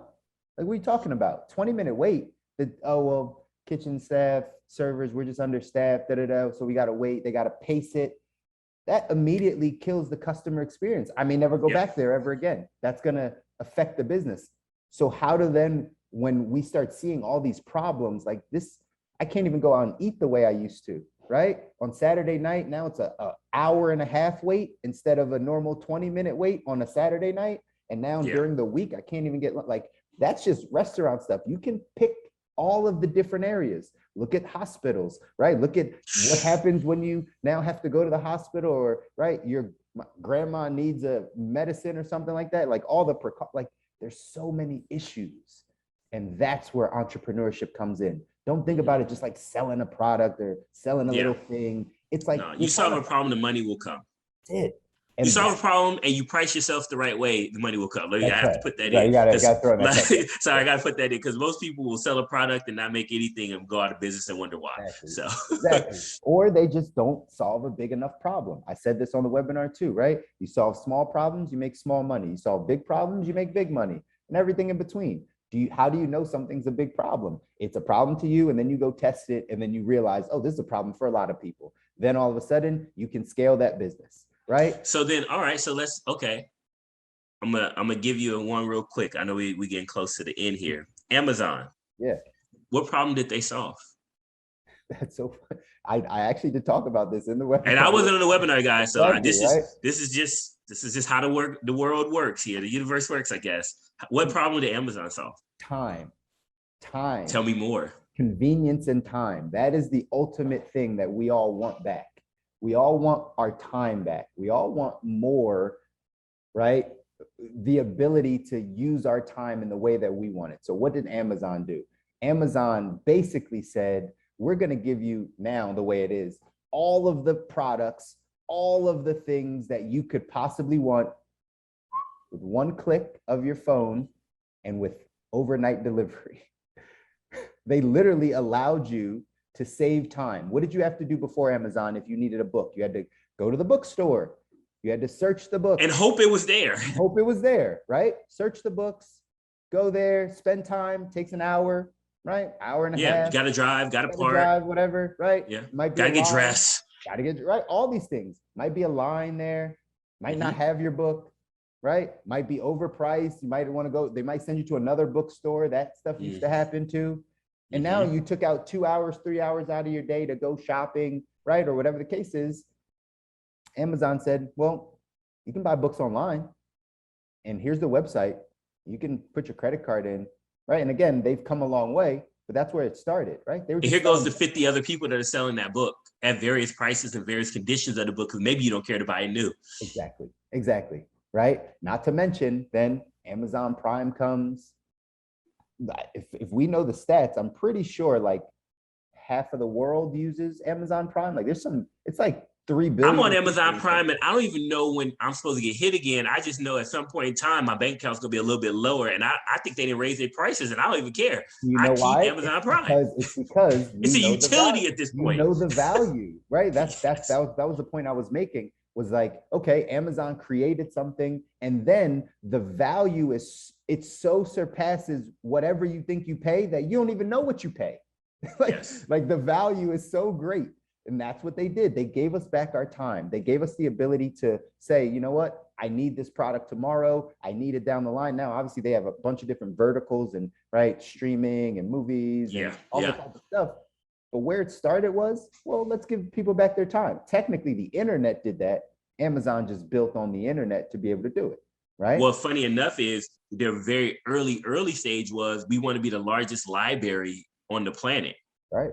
Speaker 2: Like, what are you talking about? 20-minute wait. Oh, well, kitchen staff, servers, we're just understaffed, so we got to wait. They got to pace it. That immediately kills the customer experience. I may never go back there ever again. That's going to affect the business. So how do then, when we start seeing all these problems like this, I can't even go out and eat the way I used to, right? On Saturday night, now it's an hour and a half wait instead of a normal 20-minute wait on a Saturday night. And now during the week, I can't even get, like, that's just restaurant stuff. You can pick all of the different areas. Look at hospitals, right? Look at what happens when you now have to go to the hospital, or, right, your grandma needs a medicine or something like that. Like, all the like, there's so many issues, and that's where entrepreneurship comes in. Don't think about it just like selling a product or selling a little thing. It's like,
Speaker 4: you solve a problem, the money will come.
Speaker 2: That's it.
Speaker 4: And you solve a problem and you price yourself the right way, the money will come. I have to put that in.
Speaker 2: You gotta throw that.
Speaker 4: Sorry, I gotta put that in, because most people will sell a product and not make anything and go out of business and wonder why.
Speaker 2: Exactly. Or they just don't solve a big enough problem. I said this on the webinar too, right? You solve small problems, you make small money. You solve big problems, you make big money, and everything in between. How do you know something's a big problem? It's a problem to you, and then you go test it, and then you realize, oh, this is a problem for a lot of people. Then all of a sudden you can scale that business. Right.
Speaker 4: So then, all right. So I'm gonna give you one real quick. I know we getting close to the end here. Amazon.
Speaker 2: Yeah.
Speaker 4: What problem did they solve?
Speaker 2: That's so fun. I actually did talk about this in the webinar.
Speaker 4: And I wasn't on the webinar, guys. So
Speaker 2: exactly,
Speaker 4: this is just how the world works here. The universe works, I guess. What problem did Amazon solve?
Speaker 2: Time.
Speaker 4: Tell me more.
Speaker 2: Convenience and time. That is the ultimate thing that we all want back. We all want our time back. We all want more, right? The ability to use our time in the way that we want it. So what did Amazon do? Amazon basically said, we're going to give you now, the way it is, all of the products, all of the things that you could possibly want with one click of your phone and with overnight delivery. They literally allowed you to save time. What did you have to do before Amazon if you needed a book? You had to go to the bookstore. You had to search the book.
Speaker 4: And hope it was there.
Speaker 2: Hope it was there, right? Search the books, go there, spend time, takes an hour, right? Hour and a half.
Speaker 4: Yeah, you gotta drive, gotta park.
Speaker 2: Whatever, right?
Speaker 4: Yeah,
Speaker 2: might be
Speaker 4: gotta get dressed.
Speaker 2: Gotta get, right? All these things. Might be a line there, might not have your book, right? Might be overpriced. You might want to go, they might send you to another bookstore. That stuff used to happen too. And now you took out 2 hours, 3 hours out of your day to go shopping, right? Or whatever the case is. Amazon said, well, you can buy books online, and here's the website. You can put your credit card in, right? And again, they've come a long way, but that's where it started, right? They were,
Speaker 4: and here goes the 50 other people that are selling that book at various prices and various conditions of the book, because maybe you don't care to buy it new.
Speaker 2: Exactly, right? Not to mention, then Amazon Prime comes. If we know the stats, I'm pretty sure like half of the world uses Amazon Prime. Like, there's some, it's like 3 billion.
Speaker 4: I'm on Amazon Prime, and I don't even know when I'm supposed to get hit again. I just know at some point in time, my bank account's gonna be a little bit lower, and I think they didn't raise their prices, and I don't even care.
Speaker 2: You know why?
Speaker 4: Amazon Prime.
Speaker 2: It's because
Speaker 4: it's a utility at this point.
Speaker 2: You know the value, right? That was the point I was making. Was like, okay, Amazon created something, and then the value is, it so surpasses whatever you think you pay that you don't even know what you pay. Like the value is so great. And that's what they did. They gave us back our time. They gave us the ability to say, you know what, I need this product tomorrow. I need it down the line. Now, obviously, they have a bunch of different verticals and, right, streaming and movies and all that type of stuff. But where it started was, well, let's give people back their time. Technically, the internet did that. Amazon just built on the internet to be able to do it, right?
Speaker 4: Well, funny enough is their very early stage was, we want to be the largest library on the planet.
Speaker 2: Right.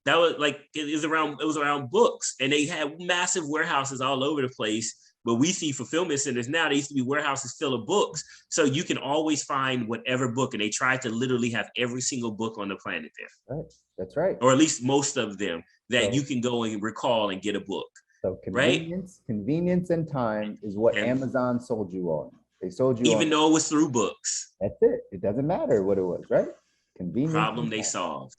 Speaker 4: That was like, it was around books, and they had massive warehouses all over the place. But we see fulfillment centers now. They used to be warehouses full of books. So you can always find whatever book. And they tried to literally have every single book on the planet there.
Speaker 2: Right. That's right.
Speaker 4: Or at least most of them that
Speaker 2: So,
Speaker 4: you can go and recall and get a book.
Speaker 2: So
Speaker 4: right?
Speaker 2: convenience and time is what
Speaker 4: And
Speaker 2: Amazon sold you on. They sold you
Speaker 4: even
Speaker 2: on.
Speaker 4: though it was through books.
Speaker 2: That's it. It doesn't matter what it was, right? Convenience.
Speaker 4: Problem they solved.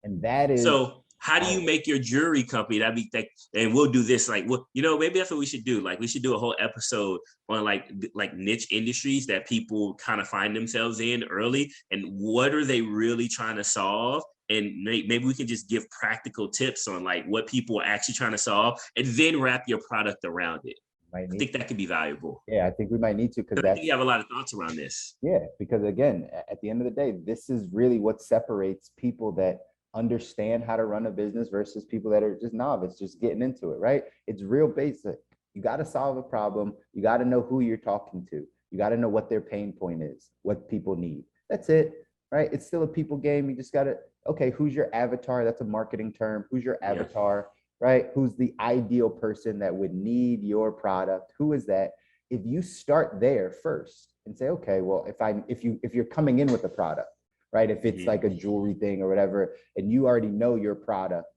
Speaker 2: And that is.
Speaker 4: So how do you make your jewelry company? That'd be like, and we'll do this. Like, well, maybe that's what we should do. Like, we should do a whole episode on like niche industries that people kind of find themselves in early, and what are they really trying to solve? And maybe we can just give practical tips on like what people are actually trying to solve, and then wrap your product around it. I think that could be valuable.
Speaker 2: Yeah, I think we might need to, because
Speaker 4: I think you have a lot of thoughts around this.
Speaker 2: Yeah, because again, at the end of the day, this is really what separates people that understand how to run a business versus people that are just novice, just getting into it, right? It's real basic. You got to solve a problem. You got to know who you're talking to. You got to know what their pain point is, what people need. That's it, right? It's still a people game. You just got to, okay, who's your avatar? That's a marketing term. Who's your avatar, right? Who's the ideal person that would need your product? Who is that? If you start there first and say, okay, well, if you're coming in with a product, right? If it's like a jewelry thing or whatever, and you already know your product,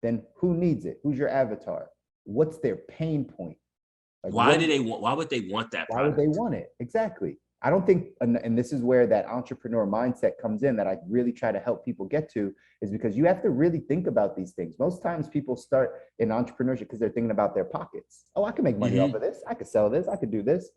Speaker 2: then who needs it? Who's your avatar? What's their pain point? Like,
Speaker 4: why would they want that product?
Speaker 2: Why would they want it? Exactly. I don't think, and this is where that entrepreneur mindset comes in that I really try to help people get to, is because you have to really think about these things. Most times people start in entrepreneurship because they're thinking about their pockets. Oh, I can make money off of this. I could sell this. I could do this.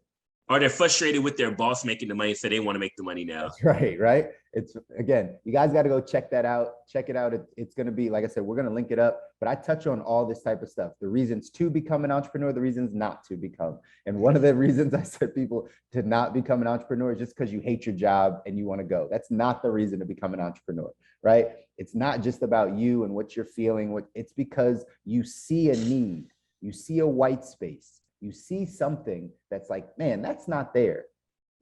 Speaker 4: Or they're frustrated with their boss making the money, so they want to make the money now.
Speaker 2: That's right. It's, again, you guys got to go check that out. Check it out. It's going to be, like I said, we're going to link it up, but I touch on all this type of stuff. The reasons to become an entrepreneur, the reasons not to become. And one of the reasons I said people to not become an entrepreneur is just because you hate your job and you want to go. That's not the reason to become an entrepreneur, right? It's not just about you and what you're feeling. It's because you see a need, you see a white space. You see something that's like, man, that's not there.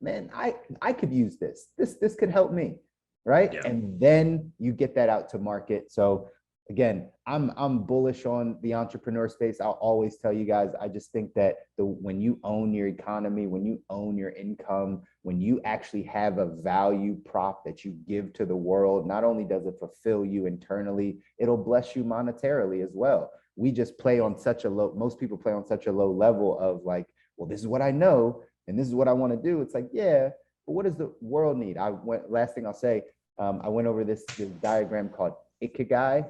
Speaker 2: Man, I could use this. This could help me, right? Yeah. And then you get that out to market. So again, I'm bullish on the entrepreneur space. I'll always tell you guys, I just think that when you own your economy, when you own your income, when you actually have a value prop that you give to the world, not only does it fulfill you internally, it'll bless you monetarily as well. We just play on such a low, most people play on such a low level of like, well, this is what I know, and this is what I want to do. It's like, yeah, but what does the world need? Last thing I'll say, I went over this diagram called Ikigai.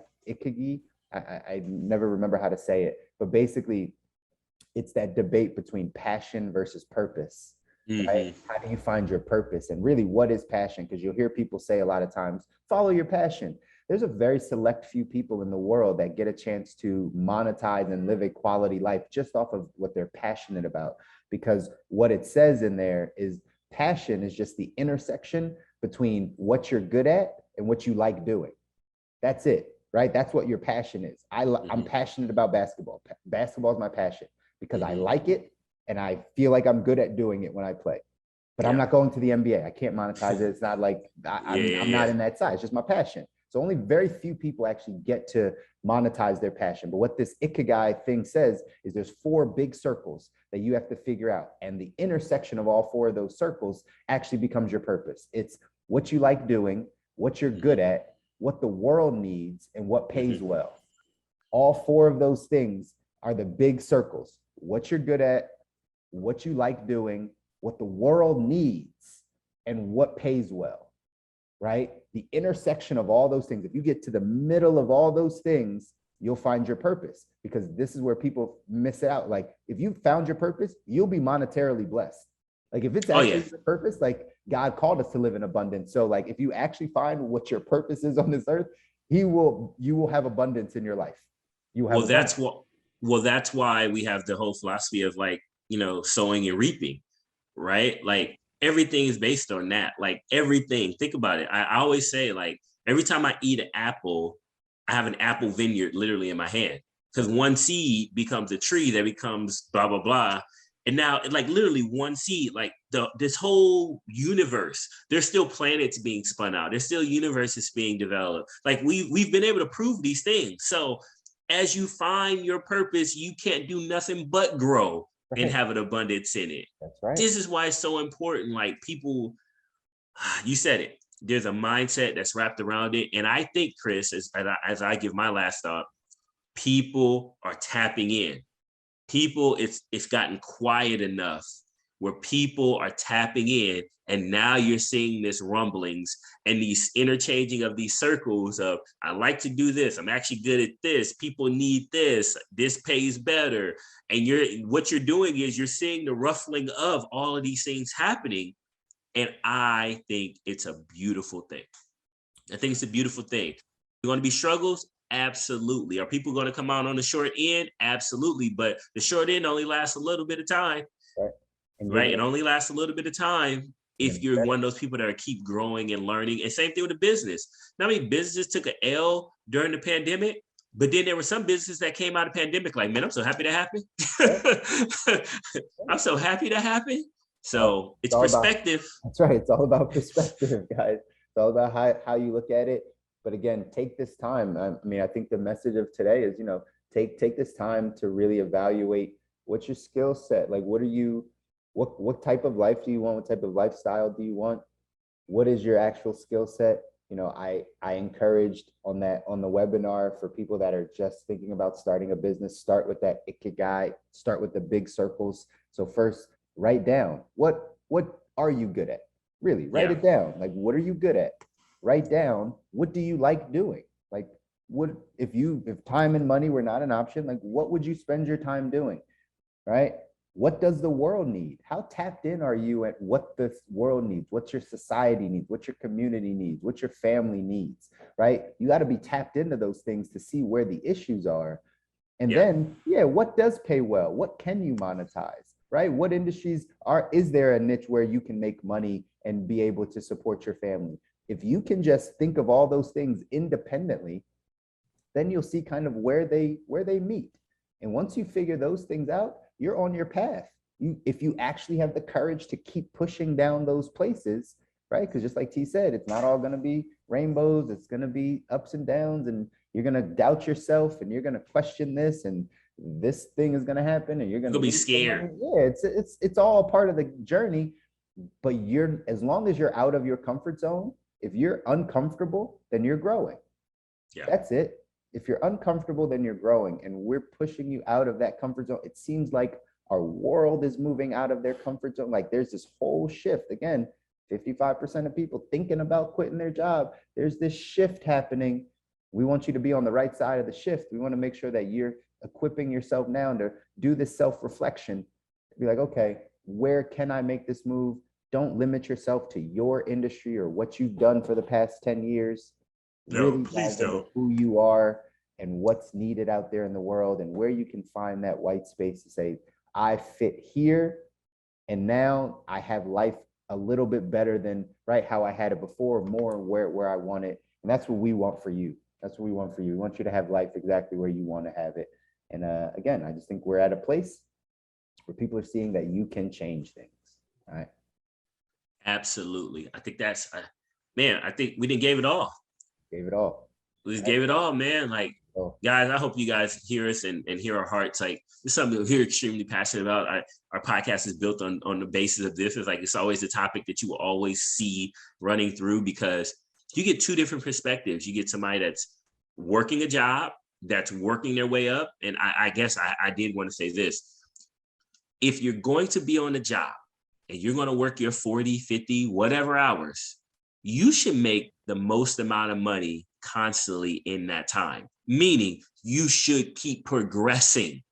Speaker 2: I never remember how to say it, but basically it's that debate between passion versus purpose, right? How do you find your purpose? And really, what is passion? Because you'll hear people say a lot of times, follow your passion. There's a very select few people in the world that get a chance to monetize and live a quality life just off of what they're passionate about. Because what it says in there is passion is just the intersection between what you're good at and what you like doing. That's it, right? That's what your passion is. I'm passionate about basketball. Basketball is my passion because I like it and I feel like I'm good at doing it when I play. But I'm not going to the NBA. I can't monetize it. It's not like I'm not in that side. It's just my passion. So only very few people actually get to monetize their passion. But what this Ikigai thing says is there's 4 big circles that you have to figure out. And the intersection of all 4 of those circles actually becomes your purpose. It's what you like doing, what you're good at, what the world needs, and what pays well. All 4 of those things are the big circles. What you're good at, what you like doing, what the world needs, and what pays well. Right? The intersection of all those things. If you get to the middle of all those things, you'll find your purpose, because this is where people miss out. Like if you found your purpose, you'll be monetarily blessed. Like if it's actually your purpose, like God called us to live in abundance. So like if you actually find what your purpose is on this earth, you will have abundance in your life.
Speaker 4: That's why we have the whole philosophy of like, sowing and reaping, right? Like everything is based on that. Like everything, think about it. I always say, like, every time I eat an apple, I have an apple vineyard literally in my hand, because one seed becomes a tree that becomes blah, blah, blah. And now like literally one seed, like this whole universe. There's still planets being spun out. There's still universes being developed. Like we've been able to prove these things. So as you find your purpose, you can't do nothing but grow and have an abundance in it.
Speaker 2: That's right.
Speaker 4: This is why it's so important. Like people, you said it. There's a mindset that's wrapped around it. And I think, Chris, as I give my last thought, people are tapping in. People, it's gotten quiet enough where people are tapping in, and now you're seeing this rumblings and these interchanging of these circles of, I like to do this, I'm actually good at this, people need this pays better. And what you're doing is you're seeing the ruffling of all of these things happening. And I think it's a beautiful thing. I think it's a beautiful thing. There are going to be struggles? Absolutely. Are people going to come out on the short end? Absolutely. But the short end only lasts a little bit of time. Right. It only lasts a little bit of time if you're one of those people that are keep growing and learning. And same thing with the business. Now, I mean, businesses took an L during the pandemic, but then there were some businesses that came out of the pandemic like, man, I'm so happy that happened. I'm so happy that happened. So it's perspective.
Speaker 2: That's right. It's all about perspective, guys. It's all about how you look at it. But again, take this time. I mean, I think the message of today is, take this time to really evaluate what's your skill set. Like, what type of life do you want? What type of lifestyle do you want? What is your actual skill set? I encouraged on the webinar for people that are just thinking about starting a business, start with that ikigai, start with the big circles. So first, write down what are you good at? Really, write it down. Like, what are you good at? Write down, what do you like doing? Like, what if time and money were not an option, like what would you spend your time doing? Right? What does the world need? How tapped in are you at what the world needs? What your society needs? What your community needs? What your family needs? Right? You got to be tapped into those things to see where the issues are. And then, what does pay well? What can you monetize? Right? What industries is there a niche where you can make money and be able to support your family? If you can just think of all those things independently, then you'll see kind of where they meet. And once you figure those things out, you're on your path. If you actually have the courage to keep pushing down those places, right? Because just like T said, it's not all going to be rainbows. It's going to be ups and downs, and you're going to doubt yourself, and you're going to question this, and this thing is going to happen, and you're going to
Speaker 4: be scared.
Speaker 2: Yeah, it's all part of the journey. But as long as you're out of your comfort zone, if you're uncomfortable, then you're growing. Yeah. That's it. If you're uncomfortable, then you're growing, and we're pushing you out of that comfort zone. It seems like our world is moving out of their comfort zone. Like there's this whole shift. Again, 55% of people thinking about quitting their job. There's this shift happening. We want you to be on the right side of the shift. We want to make sure that you're equipping yourself now to do this self-reflection. Be like, okay, where can I make this move? Don't limit yourself to your industry or what you've done for the past 10 years.
Speaker 4: No,
Speaker 2: really
Speaker 4: please don't.
Speaker 2: Who you are and what's needed out there in the world, and where you can find that white space to say, I fit here, and now I have life a little bit better than how I had it before, more where I want it. And that's what we want for you. That's what we want for you. We want you to have life exactly where you want to have it. And again, I just think we're at a place where people are seeing that you can change things. All right.
Speaker 4: Absolutely. I think that's, man, I think we didn't give it all.
Speaker 2: Gave it all.
Speaker 4: We just gave it all, man. Like, guys, I hope you guys hear us and hear our hearts. Like, it's something we're extremely passionate about. Our podcast is built on the basis of this. It's like, it's always a topic that you will always see running through, because you get two different perspectives. You get somebody that's working a job, that's working their way up. And I guess I did want to say this. If you're going to be on a job and you're going to work your 40, 50, whatever hours, you should make the most amount of money constantly in that time. Meaning you should keep progressing.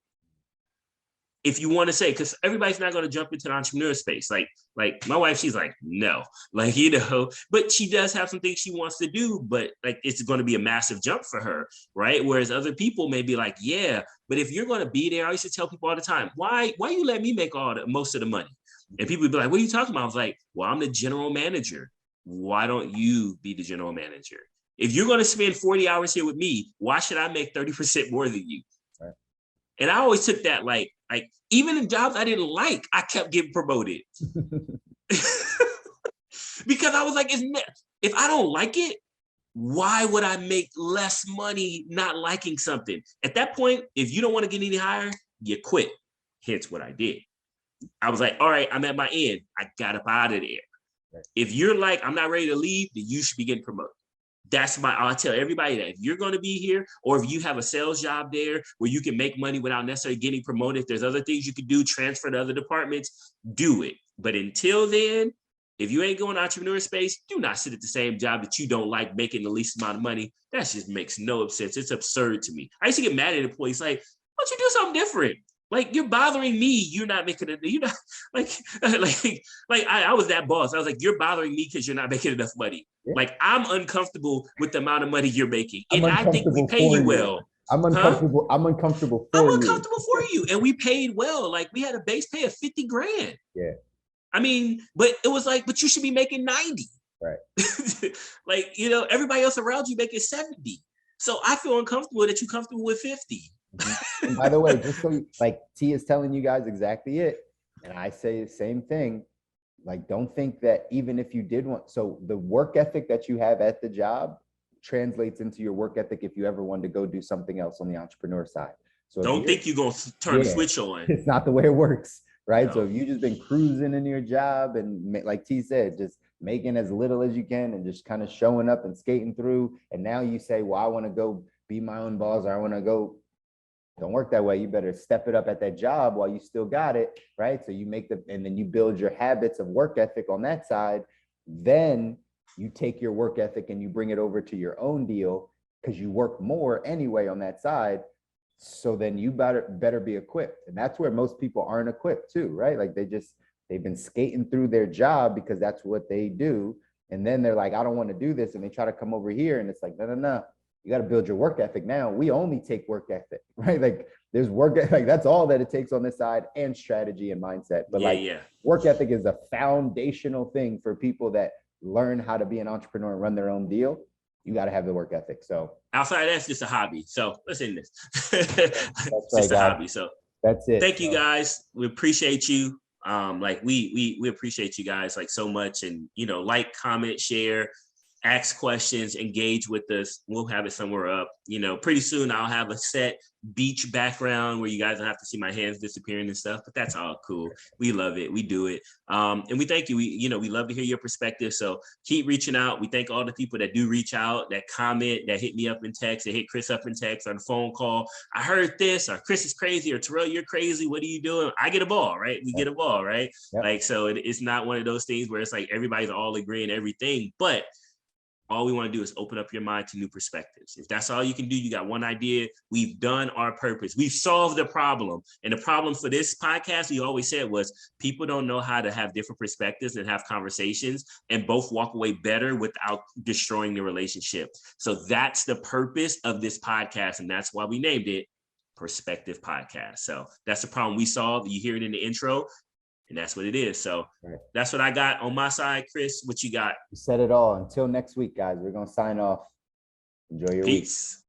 Speaker 4: If you want to say, because everybody's not going to jump into the entrepreneur space. Like my wife, she's like, no, but she does have some things she wants to do, but like, it's going to be a massive jump for her. Right. Whereas other people may be like, yeah, but if you're going to be there, I used to tell people all the time, why you let me make most of the money? And people would be like, what are you talking about? I was like, well, I'm the general manager. Why don't you be the general manager? If you're going to spend 40 hours here with me, why should I make 30% more than you? Right. And I always took that like even in jobs I didn't like, I kept getting promoted. Because I was like, if I don't like it, why would I make less money not liking something? At that point, if you don't want to get any higher, you quit. Hence what I did. I was like, all right, I'm at my end. I got up out of there. Right. If you're like, I'm not ready to leave, then you should be getting promoted. I'll tell everybody that if you're going to be here, or if you have a sales job there where you can make money without necessarily getting promoted, if there's other things you could do, transfer to other departments, do it. But until then, if you ain't going entrepreneur space, do not sit at the same job that you don't like making the least amount of money. That just makes no sense. It's absurd to me. I used to get mad at employees like, why don't you do something different? Like, you're bothering me. You're not making it. You're not I was that boss. I was like, you're bothering me because you're not making enough money. Yeah. Like, I'm uncomfortable with the amount of money you're making. And I think we pay you well.
Speaker 2: I'm uncomfortable. I'm uncomfortable for you.
Speaker 4: I'm uncomfortable for you. And we paid well. Like, we had a base pay of 50 grand.
Speaker 2: Yeah.
Speaker 4: I mean, but it was like, but you should be making 90.
Speaker 2: Right.
Speaker 4: Like, everybody else around you making 70. So I feel uncomfortable that you're comfortable with 50.
Speaker 2: Mm-hmm. And by the way, just so T is telling you guys exactly it. And I say the same thing. Like, don't think that even if you did want, so the work ethic that you have at the job translates into your work ethic if you ever wanted to go do something else on the entrepreneur side. So
Speaker 4: don't think you're going to turn the switch on.
Speaker 2: It's not the way it works. Right.
Speaker 4: No.
Speaker 2: So if you just been cruising in your job and like T said, just making as little as you can and just kind of showing up and skating through. And now you say, well, I want to go be my own boss, or I want to go. Don't work that way. You better step it up at that job while you still got it. Right. So you and then you build your habits of work ethic on that side. Then you take your work ethic and you bring it over to your own deal because you work more anyway on that side. So then you better be equipped. And that's where most people aren't equipped too, right? Like they've been skating through their job because that's what they do. And then they're like, I don't want to do this. And they try to come over here and it's like, no. You got to build your work ethic now. We only take work ethic, right? Like there's work, like that's all that it takes on this side, and strategy and mindset. But work ethic is a foundational thing for people that learn how to be an entrepreneur and run their own deal. You got to have the work ethic. So
Speaker 4: outside, that's just a hobby. So let's end this.
Speaker 2: That's
Speaker 4: just a hobby. So
Speaker 2: that's it.
Speaker 4: Thank you guys. We appreciate you. We appreciate you guys like so much. And, like, comment, share, ask questions, engage with us. We'll have it somewhere up. Pretty soon I'll have a set beach background where you guys don't have to see my hands disappearing and stuff, but that's all cool. We love it. We do it. And we thank you. We love to hear your perspective. So keep reaching out. We thank all the people that do reach out, that comment, that hit me up in text, that hit Chris up in text, on the phone call. I heard this, or Chris is crazy, or Terell, you're crazy. What are you doing? I get a ball, right? We get a ball, right? Yep. Like, so it's not one of those things where it's like everybody's all agreeing everything, but all we want to do is open up your mind to new perspectives. If that's all you can do, you got one idea, we've done our purpose. We've solved the problem. And the problem for this podcast, we always said, was people don't know how to have different perspectives and have conversations and both walk away better without destroying the relationship. So that's the purpose of this podcast. And that's why we named it Perspective Podcast. So that's the problem we solved. You hear it in the intro. And that's what it is. So That's what I got on my side. Chris, what you got?
Speaker 2: You said it all. Until next week, guys, we're going to sign off. Enjoy your week.
Speaker 4: Peace.